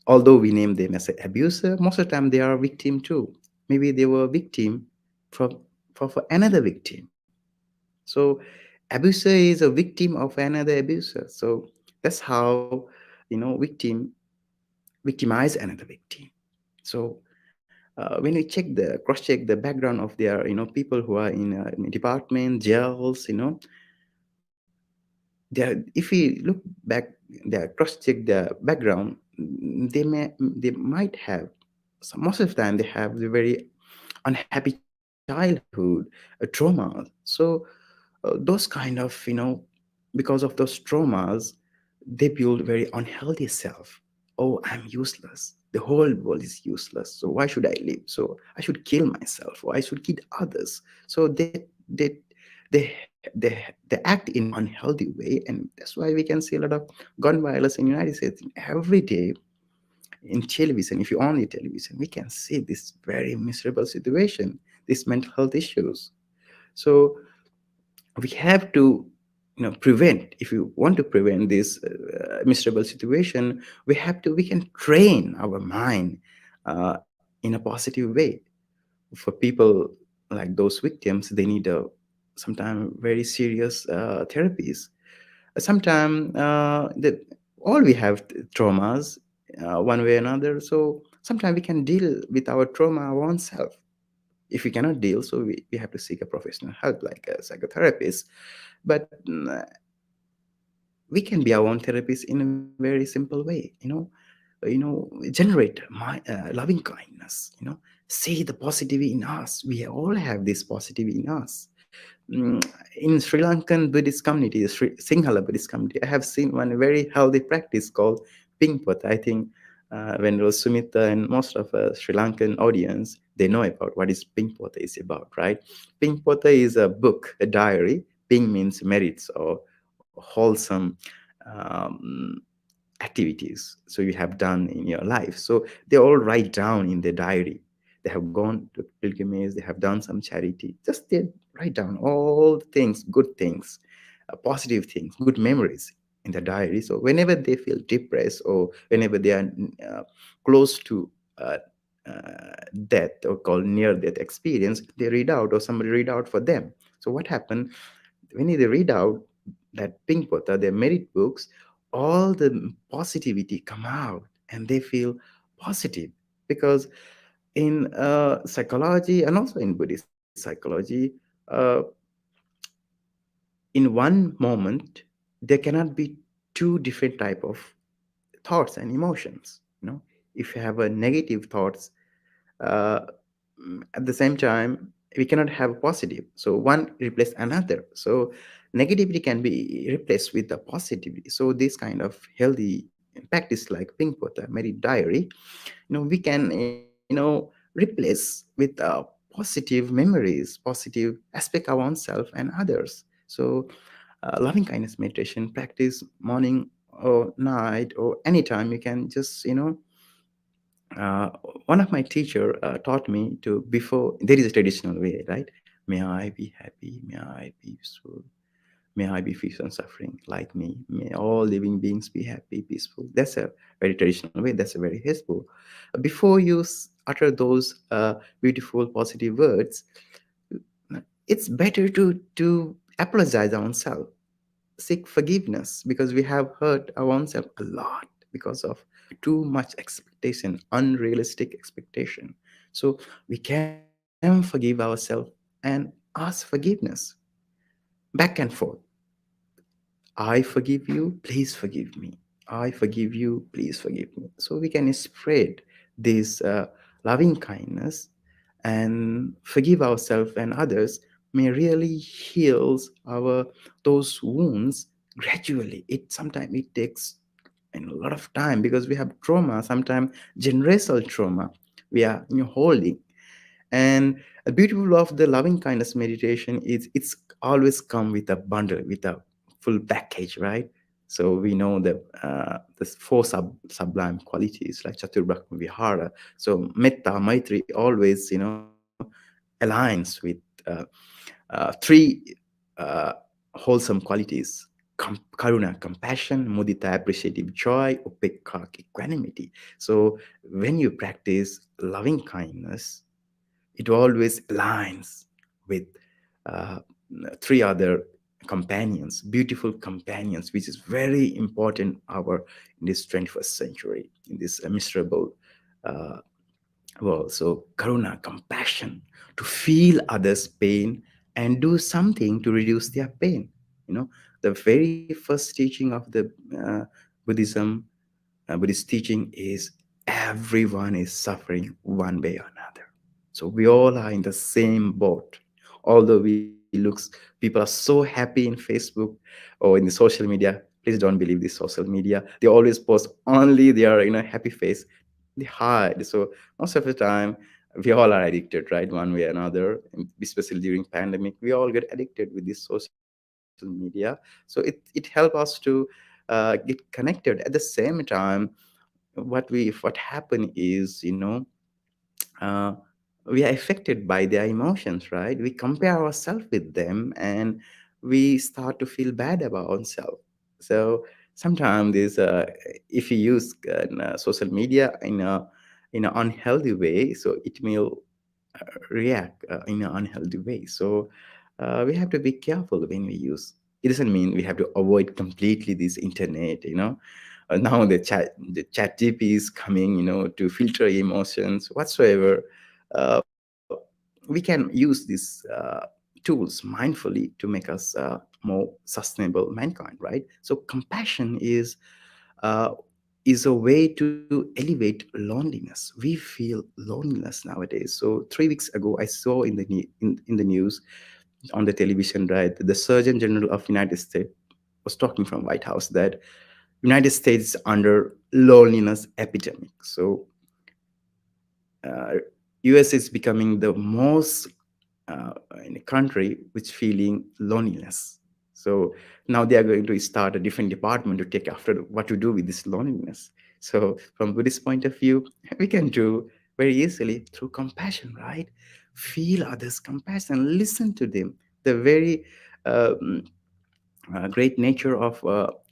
Although we name them as an abuser, most of the time they are a victim too. Maybe they were a victim from for another victim. So abuser is a victim of another abuser. So that's how victimize another victim. So when we check the cross check the background of their people who are in department jails, if we look back, the cross check the background, they might have, so most of the time they have the very unhappy childhood, a trauma. So those kind of because of those traumas, they build very unhealthy self. Oh, I'm useless, the whole world is useless, so why should I live, so I should kill myself or I should kill others. So they act in unhealthy way. And that's why we can see a lot of gun violence in United States every day. In television, if you only television, we can see this very miserable situation, these mental health issues. So we have to prevent, if you want to prevent this miserable situation, we can train our mind in a positive way. For people like those victims, they need a sometimes very serious therapies. Sometimes all we have traumas one way or another. So sometimes we can deal with our trauma our own self. If we cannot deal, so we have to seek a professional help like a psychotherapist. But we can be our own therapist in a very simple way, generate loving kindness, see the positivity in us. We all have this positivity in us. Mm, in Sri Lankan Buddhist community, Sinhala Buddhist community, I have seen one very healthy practice called Pingpot. I think when Sumita and most of Sri Lankan audience, they know about what is Pingpota is about, right? Pingpota is a book, a diary. Ping means merits or wholesome um, activities so you have done in your life. So they all write down in their diary. They have gone to pilgrimage, they have done some charity. Just they write down all the things, good things, positive things, good memories in the diary. So whenever they feel depressed or whenever they are close to uh, death or called near death experience, they read out or somebody read out for them. So what happened when they read out that pink pota, their merit books, all the positivity come out and they feel positive because in psychology and also in Buddhist psychology, uh, in one moment there cannot be two different type of thoughts and emotions. If you have a negative thoughts, uh, at the same time we cannot have positive, so one replace another. So negativity can be replaced with the positivity. So this kind of healthy practice like Pingpota Mary Diary, we can replace with positive memories, positive aspect of oneself and others. So loving kindness meditation practice morning or night or anytime. You can just uh, one of my teacher taught me to, before there is a traditional way, right? May I be happy, may I be peaceful, may I be free from suffering like me, may all living beings be happy, peaceful. That's a very traditional way, that's a very helpful. Before you utter those beautiful positive words, it's better to apologize ourselves, seek forgiveness, because we have hurt our own self a lot because of too much expectation, unrealistic expectation. So we can forgive ourselves and ask forgiveness back and forth. I forgive you, please forgive me. I forgive you, please forgive me. So we can spread this loving kindness and forgive ourselves and others, may really heals our those wounds gradually. It sometimes it takes a lot of time because we have trauma, sometimes generational trauma we are holding. And the beautiful of the loving kindness meditation is it's always come with a bundle, with a full package, right? So we know the four sublime qualities like Chaturbrahma Vihara. So Metta, Maitri always aligns with uh, three uh, wholesome qualities: karuna, compassion; mudita, appreciative joy; upekka, equanimity. So when you practice loving kindness, it always aligns with uh, three other companions, beautiful companions, which is very important our in this 21st century, in this miserable uh, world. So karuna, compassion, to feel others pain and do something to reduce their pain. The very first teaching of the uh, Buddhism, Buddhist teaching is everyone is suffering one way or another. So we all are in the same boat. Although people are so happy in Facebook or in the social media, please don't believe this social media. They always post only their happy face. They hide. So most of the time, we all are addicted, right? One way or another. Especially during pandemic, we all get addicted with this social media. So it helps us to get connected. At the same time, what happen is uh, we are affected by their emotions, right? We compare ourselves with them and we start to feel bad about ourselves. So sometimes this if you use social media in an unhealthy way, so it will react in an unhealthy way. So we have to be careful when we use. It doesn't mean we have to avoid completely this internet. Now the chat GP is coming, to filter emotions whatsoever. Uh, we can use these tools mindfully to make us more sustainable mankind, right? So compassion uh, is a way to elevate loneliness. We feel loneliness nowadays. So 3 weeks ago, I saw in the news, on the television, right, the Surgeon General of United States was talking from White House that United States is under loneliness epidemic. So uh, US is becoming the most uh, in a country which feeling loneliness. So now they are going to start a different department to take after what to do with this loneliness. So from Buddhist point of view, we can do very easily through compassion, right? Feel others' compassion, listen to them. The very um, great nature of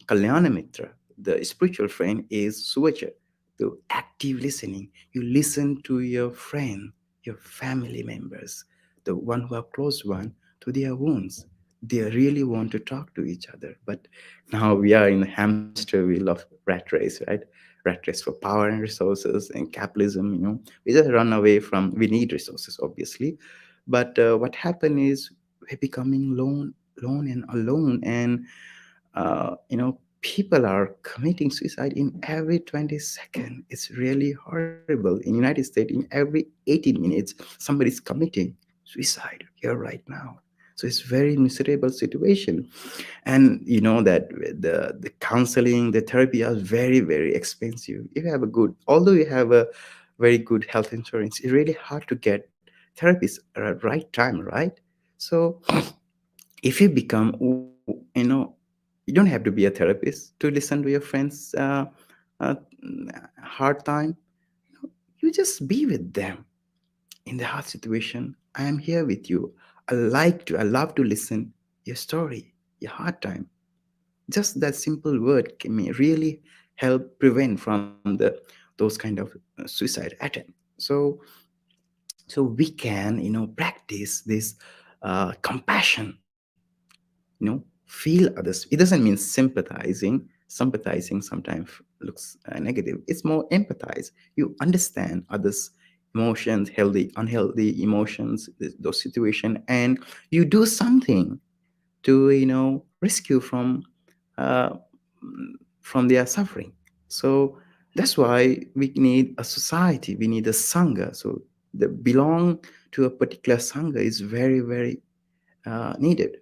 Kalyana Mitra, the spiritual friend, is suvacha, the active listening. You listen to your friend, your family members, the one who are close one, to their wounds. They really want to talk to each other. But now we are in the hamster wheel of rat race, right? rat race for power and resources and capitalism. We just run away from. We need resources, obviously, but what happened is we're becoming lone and alone, and people are committing suicide in every 20 seconds. It's really horrible. In United States, in every 18 minutes, somebody's committing suicide here right now. So it's very miserable situation. And you know that the counseling, the therapy are very, very expensive. If you have a good, although you have a very good health insurance, it's really hard to get therapists at the right time, right? So if you become, you don't have to be a therapist to listen to your friends uh, hard time. You just be with them in the hard situation. I am here with you. I love to listen your story, your hard time. Just that simple word can really help prevent from those kind of suicide attempt. So we can practice this compassion, feel others. It doesn't mean sympathizing sometimes looks negative. It's more empathize. You understand others emotions, healthy unhealthy emotions, those situations, and you do something to rescue uh, from their suffering. So that's why we need a society, we need a sangha. So the belong to a particular sangha is very, very needed.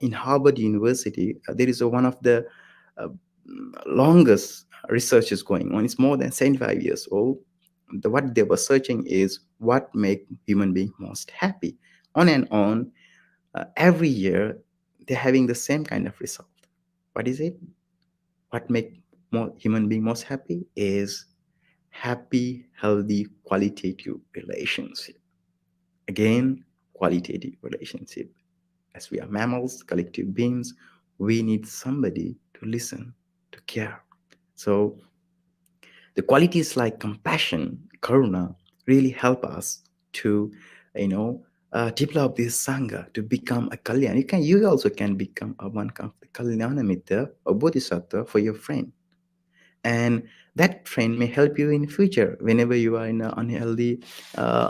In Harvard University, there is one of the uh, longest research is going on. It's more than 75 years old. What they were searching is what make human being most happy. On and on, every year they're having the same kind of result. What is it? What make human being most happy is happy, healthy, qualitative relationship. Again, qualitative relationship. As we are mammals, collective beings, we need somebody to listen, to care. So the qualities like compassion, karuna, really help us to, develop this sangha to become a kalyan. You also can become a one kind of kalyana mitra or bodhisattva for your friend, and that friend may help you in future whenever you are in an unhealthy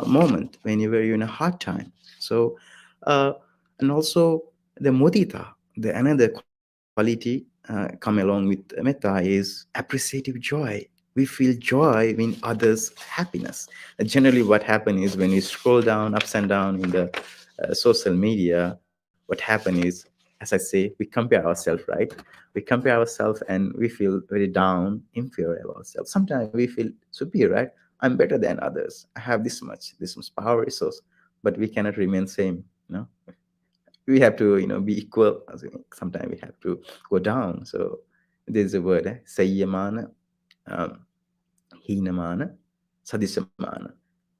moment, whenever you're in a hard time. So uh, and also the mudita, the another quality come along with metta is appreciative joy. We feel joy in others happiness. Generally what happens is when you scroll down ups and down in the social media, what happens is, as I say, we compare ourselves, right? We compare ourselves and we feel very down, inferior about ourselves. Sometimes we feel superior, right? I'm better than others. I have this much power resource, but we cannot remain same. We have to be equal. Sometimes we have to go down. So there's a word, sayyamana, um, hinamana, sadisamana.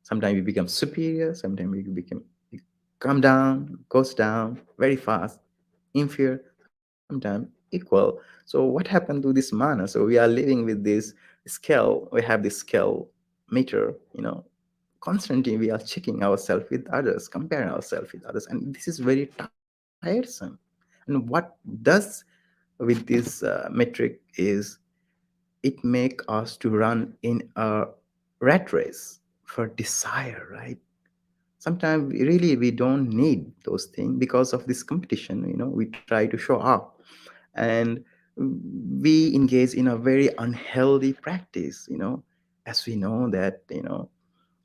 Sometimes we become superior, sometimes we come down, goes down very fast, inferior, sometimes equal. So what happened to this mana? So we are living with this scale. We have this scale meter, constantly we are checking ourselves with others, comparing ourselves with others, and this is very tiresome. And what does with this metric is it make us to run in a rat race for desire, right? Sometimes we don't need those things because of this competition. We try to show up, and we engage in a very unhealthy practice. As we know that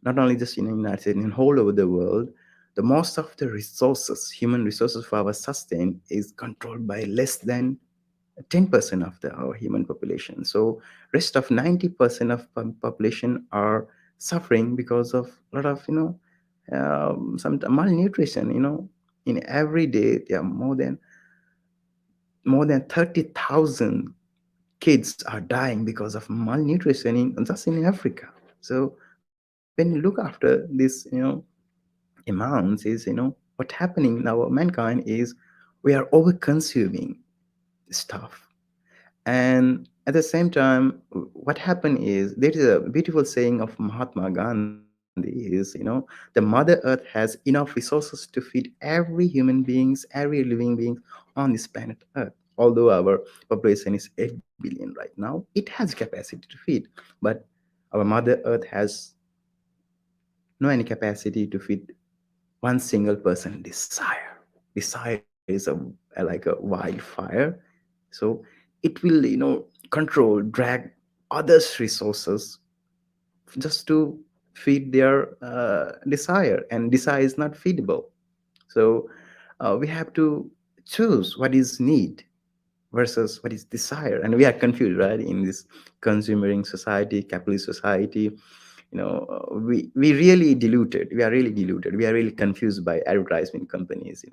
not only just in the United States, in whole over the world, the most of the resources, human resources for our sustain is controlled by less than 10% of our human population. So rest of 90% of population are suffering because of a lot of some malnutrition. In every day there are more than 30,000 kids are dying because of malnutrition just in Africa. So when you look after this amounts is what happening in our mankind is we are over consuming stuff. And at the same time, what happened is there is a beautiful saying of Mahatma Gandhi is, the Mother Earth has enough resources to feed every human beings, every living being on this planet Earth. Although our population is 8 billion right now, it has capacity to feed, but our Mother Earth has no any capacity to feed one single person. Desire is like a wildfire. So it will, control, drag others resources just to feed their desire, and desire is not feedable. So we have to choose what is need versus what is desire, and we are confused, right, in this consumering society, capitalist society. We really diluted, we are really diluted, we are really confused by advertisement companies,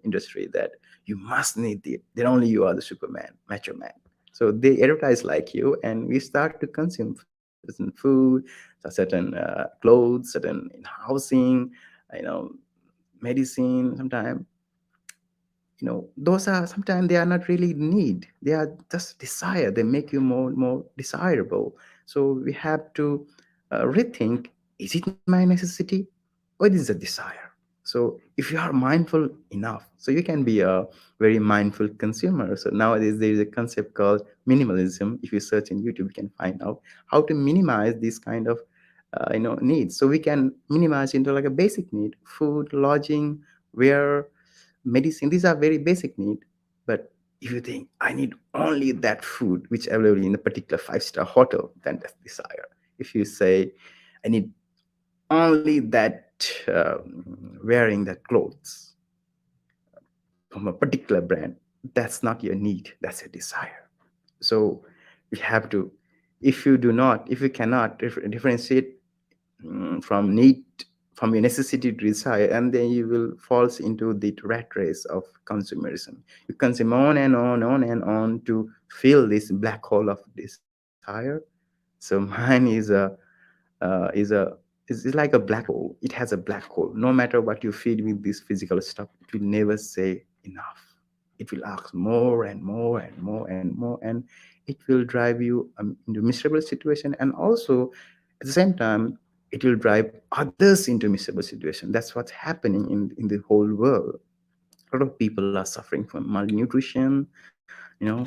industry, that you must need it, then only you are the superman, macho man. So they advertise like you, and we start to consume certain food, certain clothes, certain housing, you know medicine. Sometimes, those are, sometimes they are not really need, they are just desire, they make you more desirable. So we have to rethink, is it my necessity or is it a desire? So if you are mindful enough, so you can be a very mindful consumer. So nowadays there is a concept called minimalism. If you search in YouTube, you can find out how to minimize this kind of needs. So we can minimize into like a basic need: food, lodging, wear, medicine. These are very basic need. But if you think, I need only that food which available in a particular five-star hotel, then that's desire. If you say, I need only that wearing that clothes from a particular brand, that's not your need, that's a desire. So we have to, if you cannot differentiate from need, from your necessity to desire, and then you will fall into the rat race of consumerism. You consume on and on to fill this black hole of desire. So mine is like a black hole. It has a black hole. No matter what you feed with this physical stuff, it will never say enough. It will ask more and more and more and more, and it will drive you into miserable situation. And also, at the same time, it will drive others into miserable situation. That's what's happening in the whole world. A lot of people are suffering from malnutrition, a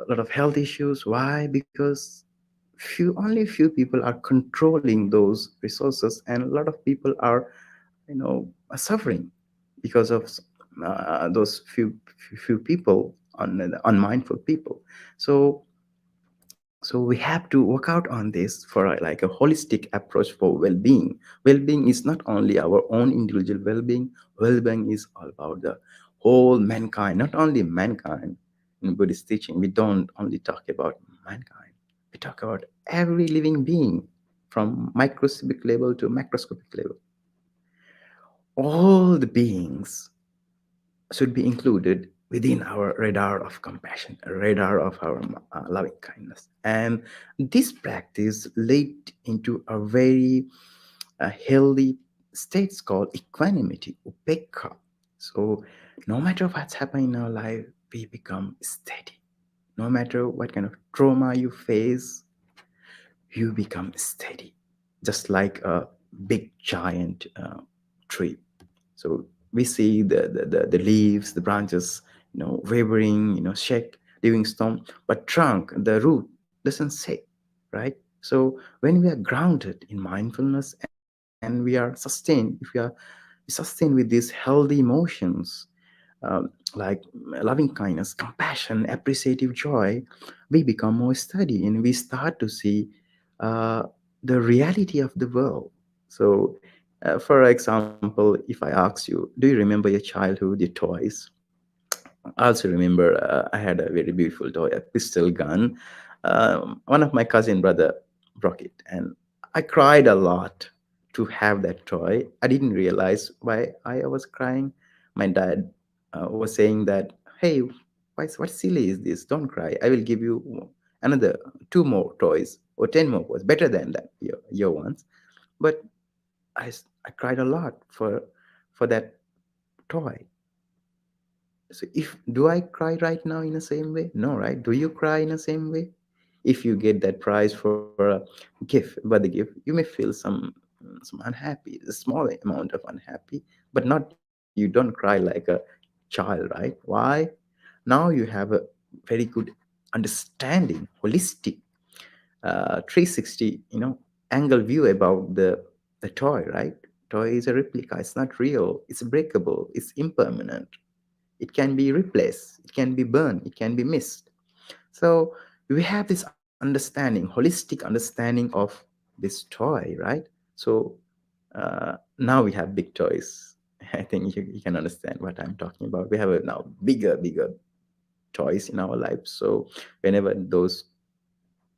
lot of health issues. Why? Because only few people are controlling those resources, and a lot of people are, suffering because of those few people, unmindful people. So we have to work out on this for like a holistic approach for well-being. Well-being is not only our own individual well-being. Well-being is all about the whole mankind, not only mankind. In Buddhist teaching, we don't only talk about mankind, we talk about every living being, from microscopic level to macroscopic level. All the beings should be included within our radar of compassion, a radar of our loving kindness. And this practice led into a very healthy states called equanimity, upekha. So no matter what's happening in our life, we become steady. No matter what kind of trauma you face, you become steady, just like a big giant tree. So we see the leaves, the branches, wavering, shake during storm, but trunk, the root doesn't shake, right? So when we are grounded in mindfulness and we are sustained, if we are sustained with these healthy emotions, like loving kindness, compassion, appreciative joy, we become more steady and we start to see uh, the reality of the world. So, for example, if I ask you, do you remember your childhood, your toys? I also remember I had a very beautiful toy, a pistol gun. One of my cousin brother broke it, and I cried a lot to have that toy. I didn't realize why I was crying. My dad was saying that, "Hey, what silly is this? Don't cry. I will give you another two more toys or 10 more toys, better than that your ones." But I cried a lot for that toy. So if do I cry right now in the same way? No, right? Do you cry in the same way? If you get that prize for a birthday gift, you may feel some unhappy, a small amount of unhappy, but not, you don't cry like a child, right? Why? now you have a very good understanding, holistic 360, angle view about the toy, right? Toy is a replica. It's not real. It's breakable. It's impermanent. It can be replaced. It can be burned. It can be missed. So we have this understanding, holistic understanding of this toy, right? So now we have big toys. I think you can understand what I'm talking about. We have a now bigger toys in our lives. So whenever those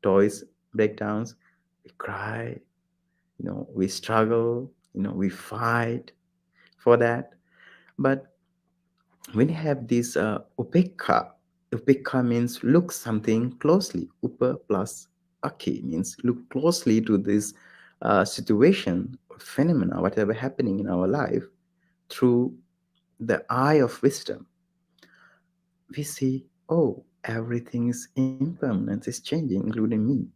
toys breakdowns, we cry, we struggle, we fight for that. But when you have this upekha means look something closely. Upa plus akhi means look closely to this situation, phenomena, whatever happening in our life through the eye of wisdom. We see, oh, everything is impermanent, it's changing, including me.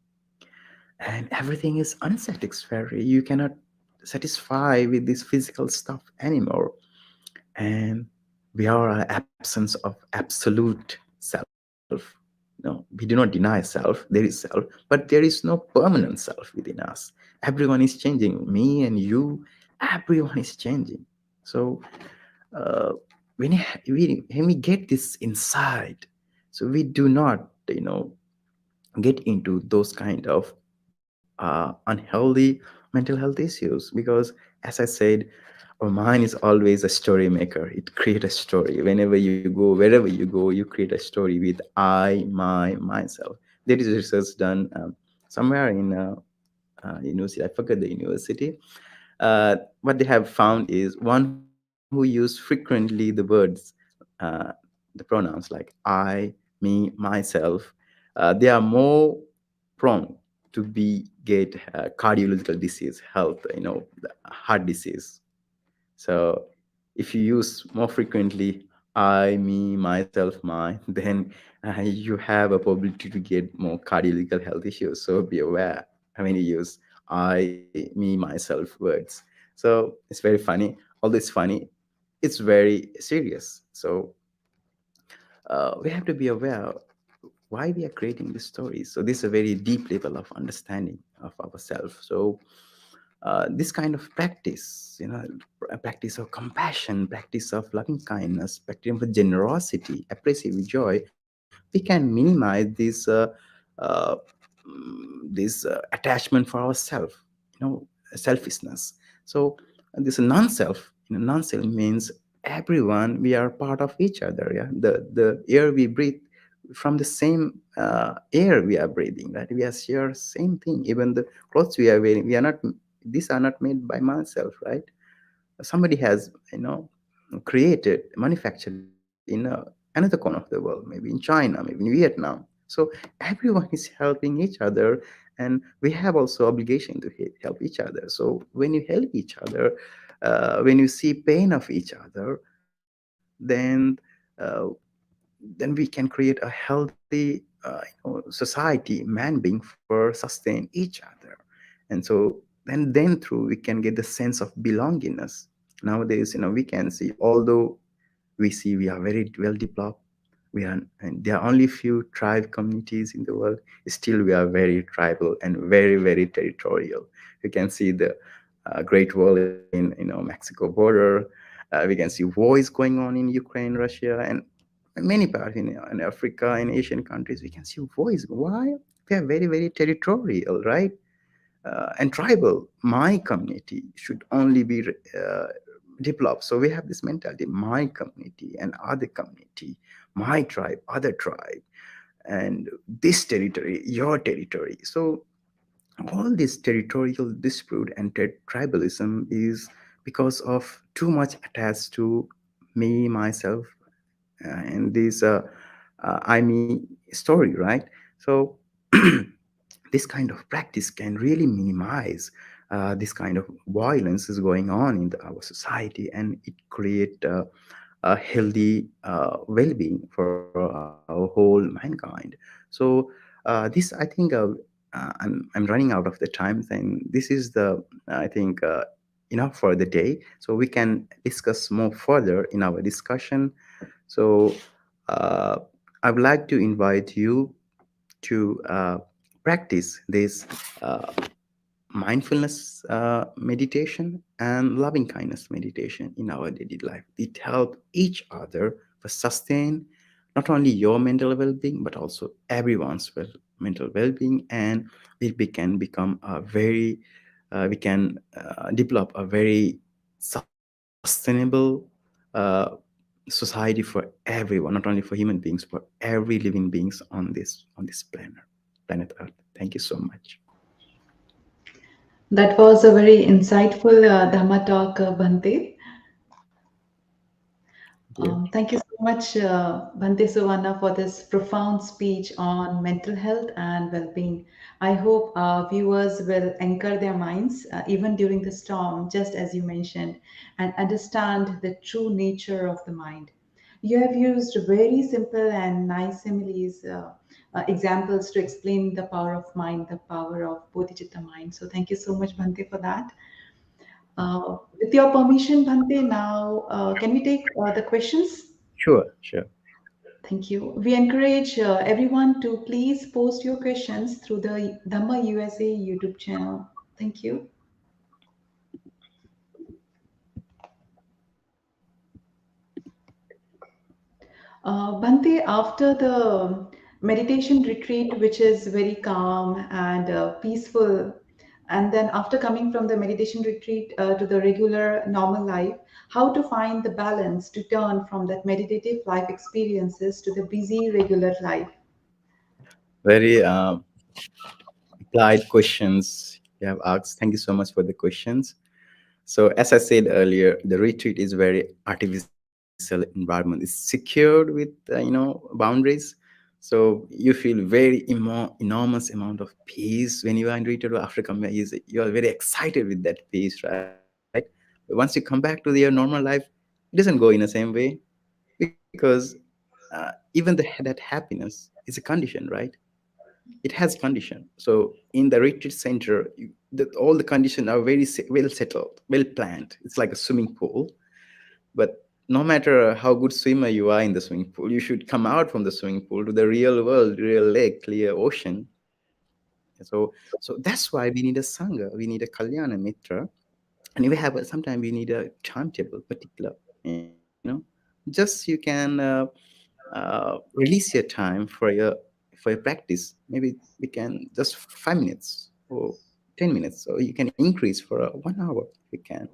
And everything is unsatisfactory. You cannot satisfy with this physical stuff anymore. And we are an absence of absolute self. No, we do not deny self. There is self, but there is no permanent self within us. Everyone is changing. Me and you, everyone is changing. So uh, when we get this insight, so we do not, get into those kind of unhealthy mental health issues, because as I said, our mind is always a story maker. It creates a story. Whenever you go, wherever you go, you create a story with I, myself. There is research done somewhere in university. I forget the university. What they have found is one who use frequently the words, uh, the pronouns like I, me, myself, they are more prone to be get cardiological disease, health, the heart disease. So if you use more frequently I, me, myself, my, then you have a probability to get more cardiological health issues. So be aware when you use I, me, myself words. So it's very funny. Although it's funny, it's very serious. So we have to be aware why we are creating these stories. So this is a very deep level of understanding of ourselves. So this kind of practice, a practice of compassion, practice of loving kindness, practice of generosity, appreciative joy, we can minimize uh, this attachment for ourselves, selfishness. So this non-self, non-self means everyone, we are part of each other. Yeah, the air we breathe, from the same air we are breathing, right? We are share same thing. Even the clothes we are wearing, we are not, these are not made by myself, right? Somebody has, created, manufactured in another corner of the world, maybe in China, maybe in Vietnam. So everyone is helping each other, and we have also obligation to help each other. So when you help each other, when you see pain of each other, uh, then we can create a healthy society, man being, for sustain each other. And so then through we can get the sense of belongingness. Nowadays, we can see, although we see we are very well developed, we are, and there are only few tribe communities in the world, still we are very tribal and very, very territorial. You can see the great wall in, Mexico border. We can see wars going on in Ukraine, Russia, and many parts in Africa and Asian countries. We can see wars. Why? We are very, very territorial, right? And tribal. My community should only be developed. So we have this mentality: my community and other community, my tribe, other tribe, and this territory, your territory. So all this territorial dispute and tribalism is because of too much attached to me, myself, and this I me story, right? So this kind of practice can really minimize this kind of violence is going on in our society, and it create a healthy well-being for our whole mankind. So this, I think, I'm running out of the time, and this is the, I think, enough for the day. So we can discuss more further in our discussion. So I would like to invite you to practice this uh, mindfulness meditation and loving kindness meditation in our daily life. It helps each other to sustain not only your mental well-being but also everyone's mental well-being, and can become a very we can develop a very sustainable society for everyone, not only for human beings, for every living beings on this planet Earth. Thank you so much. That was a very insightful Dhamma talk, Bhante. Yeah. Thank you so much, Bhante Suvanna, for this profound speech on mental health and well-being. I hope our viewers will anchor their minds even during the storm, just as you mentioned, and understand the true nature of the mind. You have used very simple and nice similes, examples to explain the power of mind, the power of Bodhicitta mind. So thank you so much, Bhante, for that. With your permission, Bhante, now can we take the questions? Sure, sure. Thank you. We encourage everyone to please post your questions through the Dhamma USA YouTube channel. Thank you. Bhante, after the meditation retreat, which is very calm and peaceful, and then after coming from the meditation retreat to the regular normal life, how to find the balance to turn from that meditative life experiences to the busy regular life? Very applied questions you have asked. Thank you so much for the questions. So, as I said earlier, the retreat is very artificial environment. It's secured with boundaries. So you feel very enormous amount of peace when you are in retreat or after coming. You are very excited with that peace, right? But once you come back to your normal life, it doesn't go in the same way because even that happiness is a condition, right? It has condition. So in the retreat center, all the conditions are very well settled, well planned. It's like a swimming pool. But no matter how good swimmer you are in the swimming pool, you should come out from the swimming pool to the real world, real lake, clear ocean. So that's why we need a sangha, we need a kalyana mitra, and we have sometimes we need a timetable particular, just you can release your time for your practice. Maybe we can just 5 minutes or 10 minutes, or you can increase for 1 hour if you can.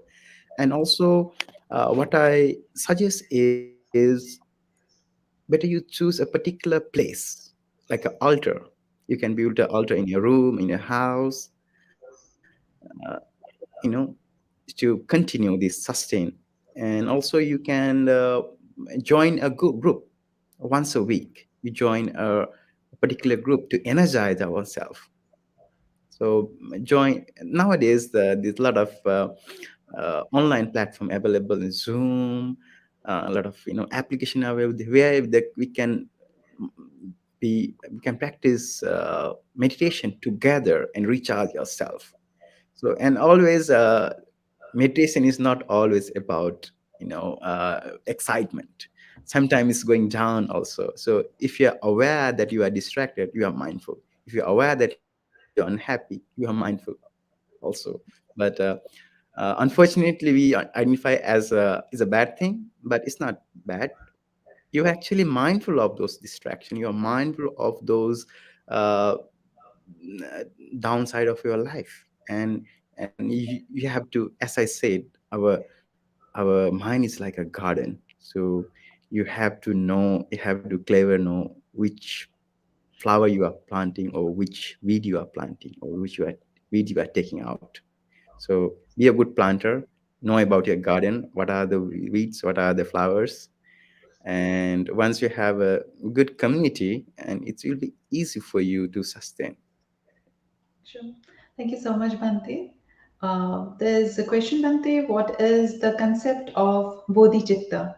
And also what I suggest is better you choose a particular place, like an altar. You can build an altar in your room, in your house, you know to continue this sustain. And also you can join a group once a week. You join a particular group to energize ourselves. So join nowadays. There's a lot of online platform available in Zoom, a lot of application available where that we can practice meditation together and recharge yourself. So, and always meditation is not always about excitement. Sometimes it's going down also. So if you're aware that you are distracted, you are mindful. If you're aware that you're unhappy, you are mindful also. But unfortunately we identify as a bad thing, but it's not bad. You're actually mindful of those distractions. You're mindful of those uh, downside of your life. And you have to, as I said, our mind is like a garden. So you have to clever know which flower you are planting, or which weed you are planting, or weed you are taking out. So be a good planter, know about your garden, what are the weeds, what are the flowers. And once you have a good community, and it will be easy for you to sustain. Sure. Thank you so much, Bhante. There's a question, Bhante. What is the concept of bodhicitta?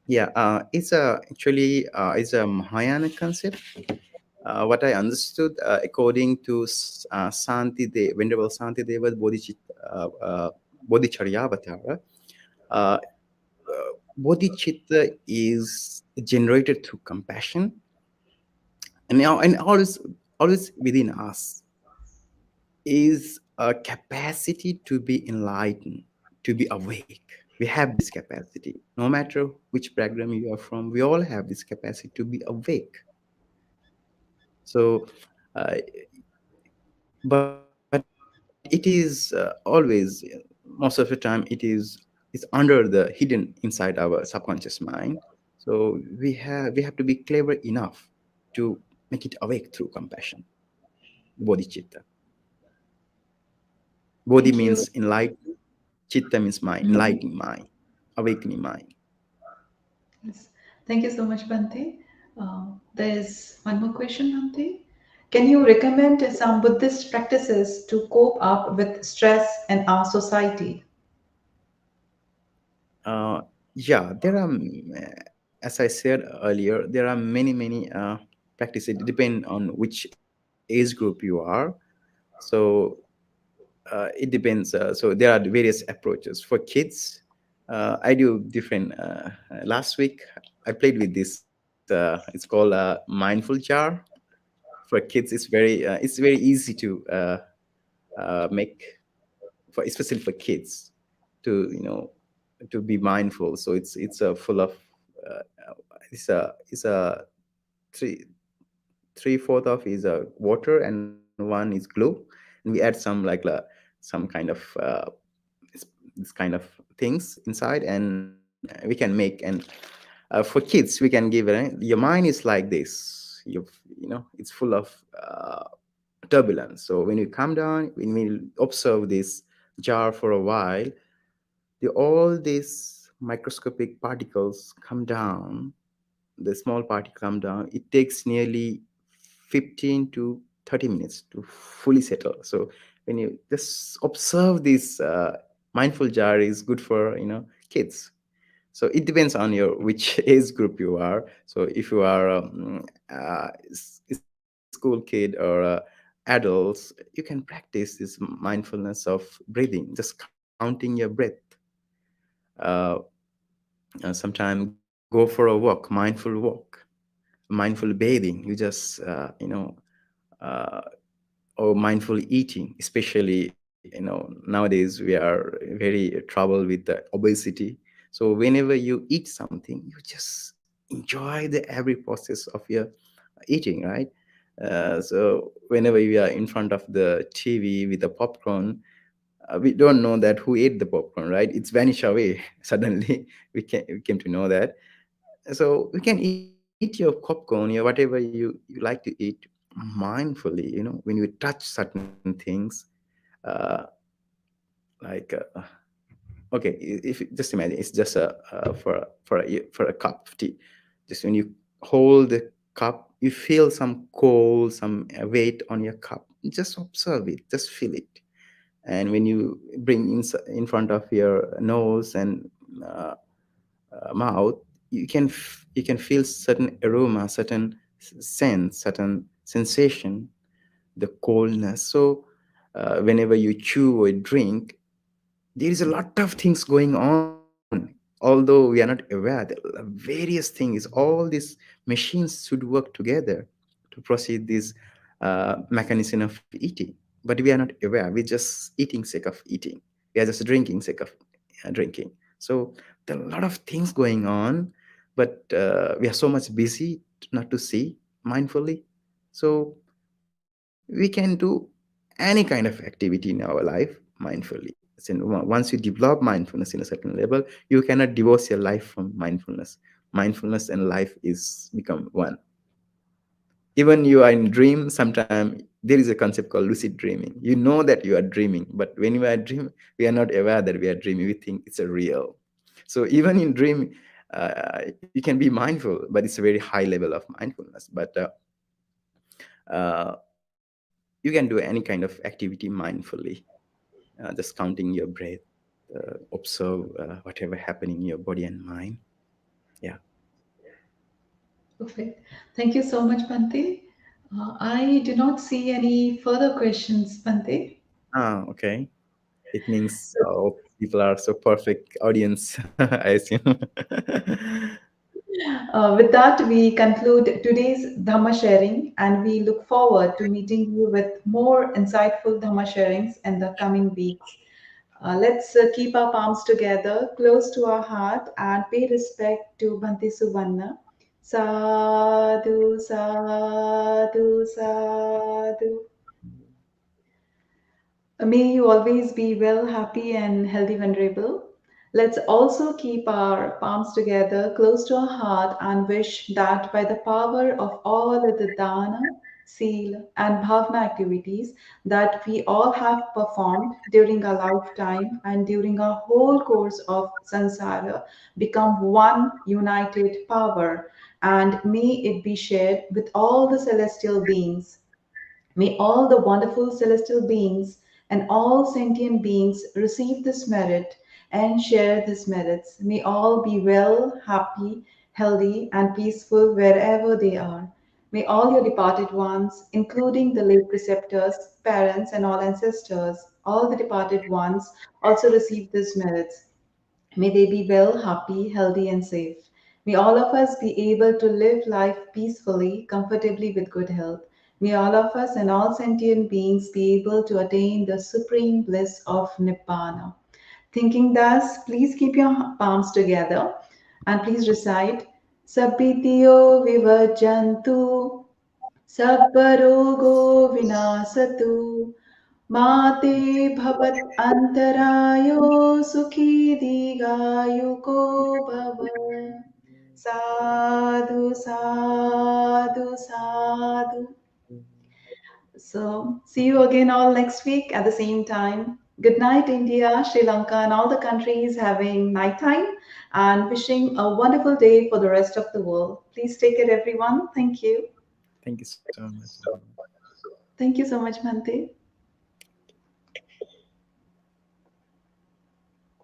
Yeah, it's a Mahayana concept. What I understood, according to Venerable Santi Deva Bodhicharyavatara, uh, bodhicitta is generated through compassion, and now and always within us is a capacity to be enlightened, to be awake. We have this capacity. No matter which background you are from, we all have this capacity to be awake. So, uh, but it is always, most of the time, it's under the hidden inside our subconscious mind. So we have to be clever enough to make it awake through compassion, bodhicitta. Bodhi Thank you. means enlightened, chitta means mind, Mhm. enlightening mind, awakening mind. Yes. Thank you so much, Bante. There's one more question, Bante. Can you recommend some Buddhist practices to cope up with stress in our society? Uh, yeah, as I said earlier, there are many practices. It depends on which age group you are. So it depends. So there are various approaches for kids. I do different. Last week I played with this. It's called a mindful jar. For kids, it's very easy to make, for especially for kids, to to be mindful. So it's a full of uh, it's a three three-fourth of is water and one is glue, and we add some some kind of this kind of things inside, and we can make. And for kids we can give it, your mind is like this, it's full of turbulence. So when you come down, when we observe this jar for a while, all these microscopic particles come down, the small particle come down. It takes nearly 15 to 30 minutes to fully settle. So when you just observe this, mindful jar is good for kids. So it depends on your which age group you are. So if you are school kid or adults, you can practice this mindfulness of breathing, just counting your breath. uh, Sometimes go for a walk, mindful walk, mindful bathing. You just uh, or mindful eating, especially nowadays we are very troubled with the obesity. So whenever you eat something, you just enjoy the every process of your eating, right? So whenever you are in front of the TV with the popcorn, we don't know that who ate the popcorn, right? It's vanished away suddenly. We came to know that. So you can eat your popcorn, whatever you like to eat, mindfully. When you touch certain things, uh, like okay, if just imagine, it's just a for a cup of tea. Just when you hold the cup, you feel some cold, some weight on your cup. Just observe it, just feel it. And when you bring in front of your nose and uh, mouth, you can feel certain aroma, certain sense, certain sensation, the coldness. So whenever you chew or drink, there is a lot of things going on, although we are not aware. The various things, all these machines should work together to proceed this mechanism of eating, but we are not aware. We're just eating sake of eating, we are just drinking sake of drinking. So there are a lot of things going on, but we are so much busy not to see mindfully. So we can do any kind of activity in our life mindfully. So once you develop mindfulness in a certain level, you cannot divorce your life from mindfulness. Mindfulness and life is become one. Even you are in dream, sometimes there is a concept called lucid dreaming. You know that you are dreaming, but when you are dreaming, we are not aware that we are dreaming. We think it's a real. So even in dream, you can be mindful, but it's a very high level of mindfulness. But you can do any kind of activity mindfully, just counting your breath, observe whatever happening in your body and mind. Yeah. Perfect. Thank you so much, Bante. I do not see any further questions, Bante. Ah, okay. It means people are so perfect audience, I assume. With that, we conclude today's Dhamma sharing, and we look forward to meeting you with more insightful Dhamma sharings in the coming weeks. Let's keep our palms together, close to our heart, and pay respect to Bhante Suvanna. Sadhu, sadhu, sadhu. May you always be well, happy, and healthy, venerable. Let's also keep our palms together close to our heart and wish that by the power of all of the dana, seal, and bhavna activities that we all have performed during our lifetime and during our whole course of samsara become one united power, and may it be shared with all the celestial beings. May all the wonderful celestial beings and all sentient beings receive this merit and share these merits. May all be well, happy, healthy, and peaceful wherever they are. May all your departed ones, including the late preceptors, parents, and all ancestors, all the departed ones also receive these merits. May they be well, happy, healthy, and safe. May all of us be able to live life peacefully, comfortably, with good health. May all of us and all sentient beings be able to attain the supreme bliss of Nibbāṇa. Thinking thus, please keep your palms together and please recite Sabbitiyo Vivajantu Sabbarogo Vinasatu Mate Bhavat Antarayo Sukhi Digayuko Bhava. Sadhu, sadhu, sadhu. So, see you again all next week at the same time. Good night, India, Sri Lanka, and all the countries having nighttime, and wishing a wonderful day for the rest of the world. Please take care, everyone. Thank you. Thank you so much. Thank you so much, Bhante.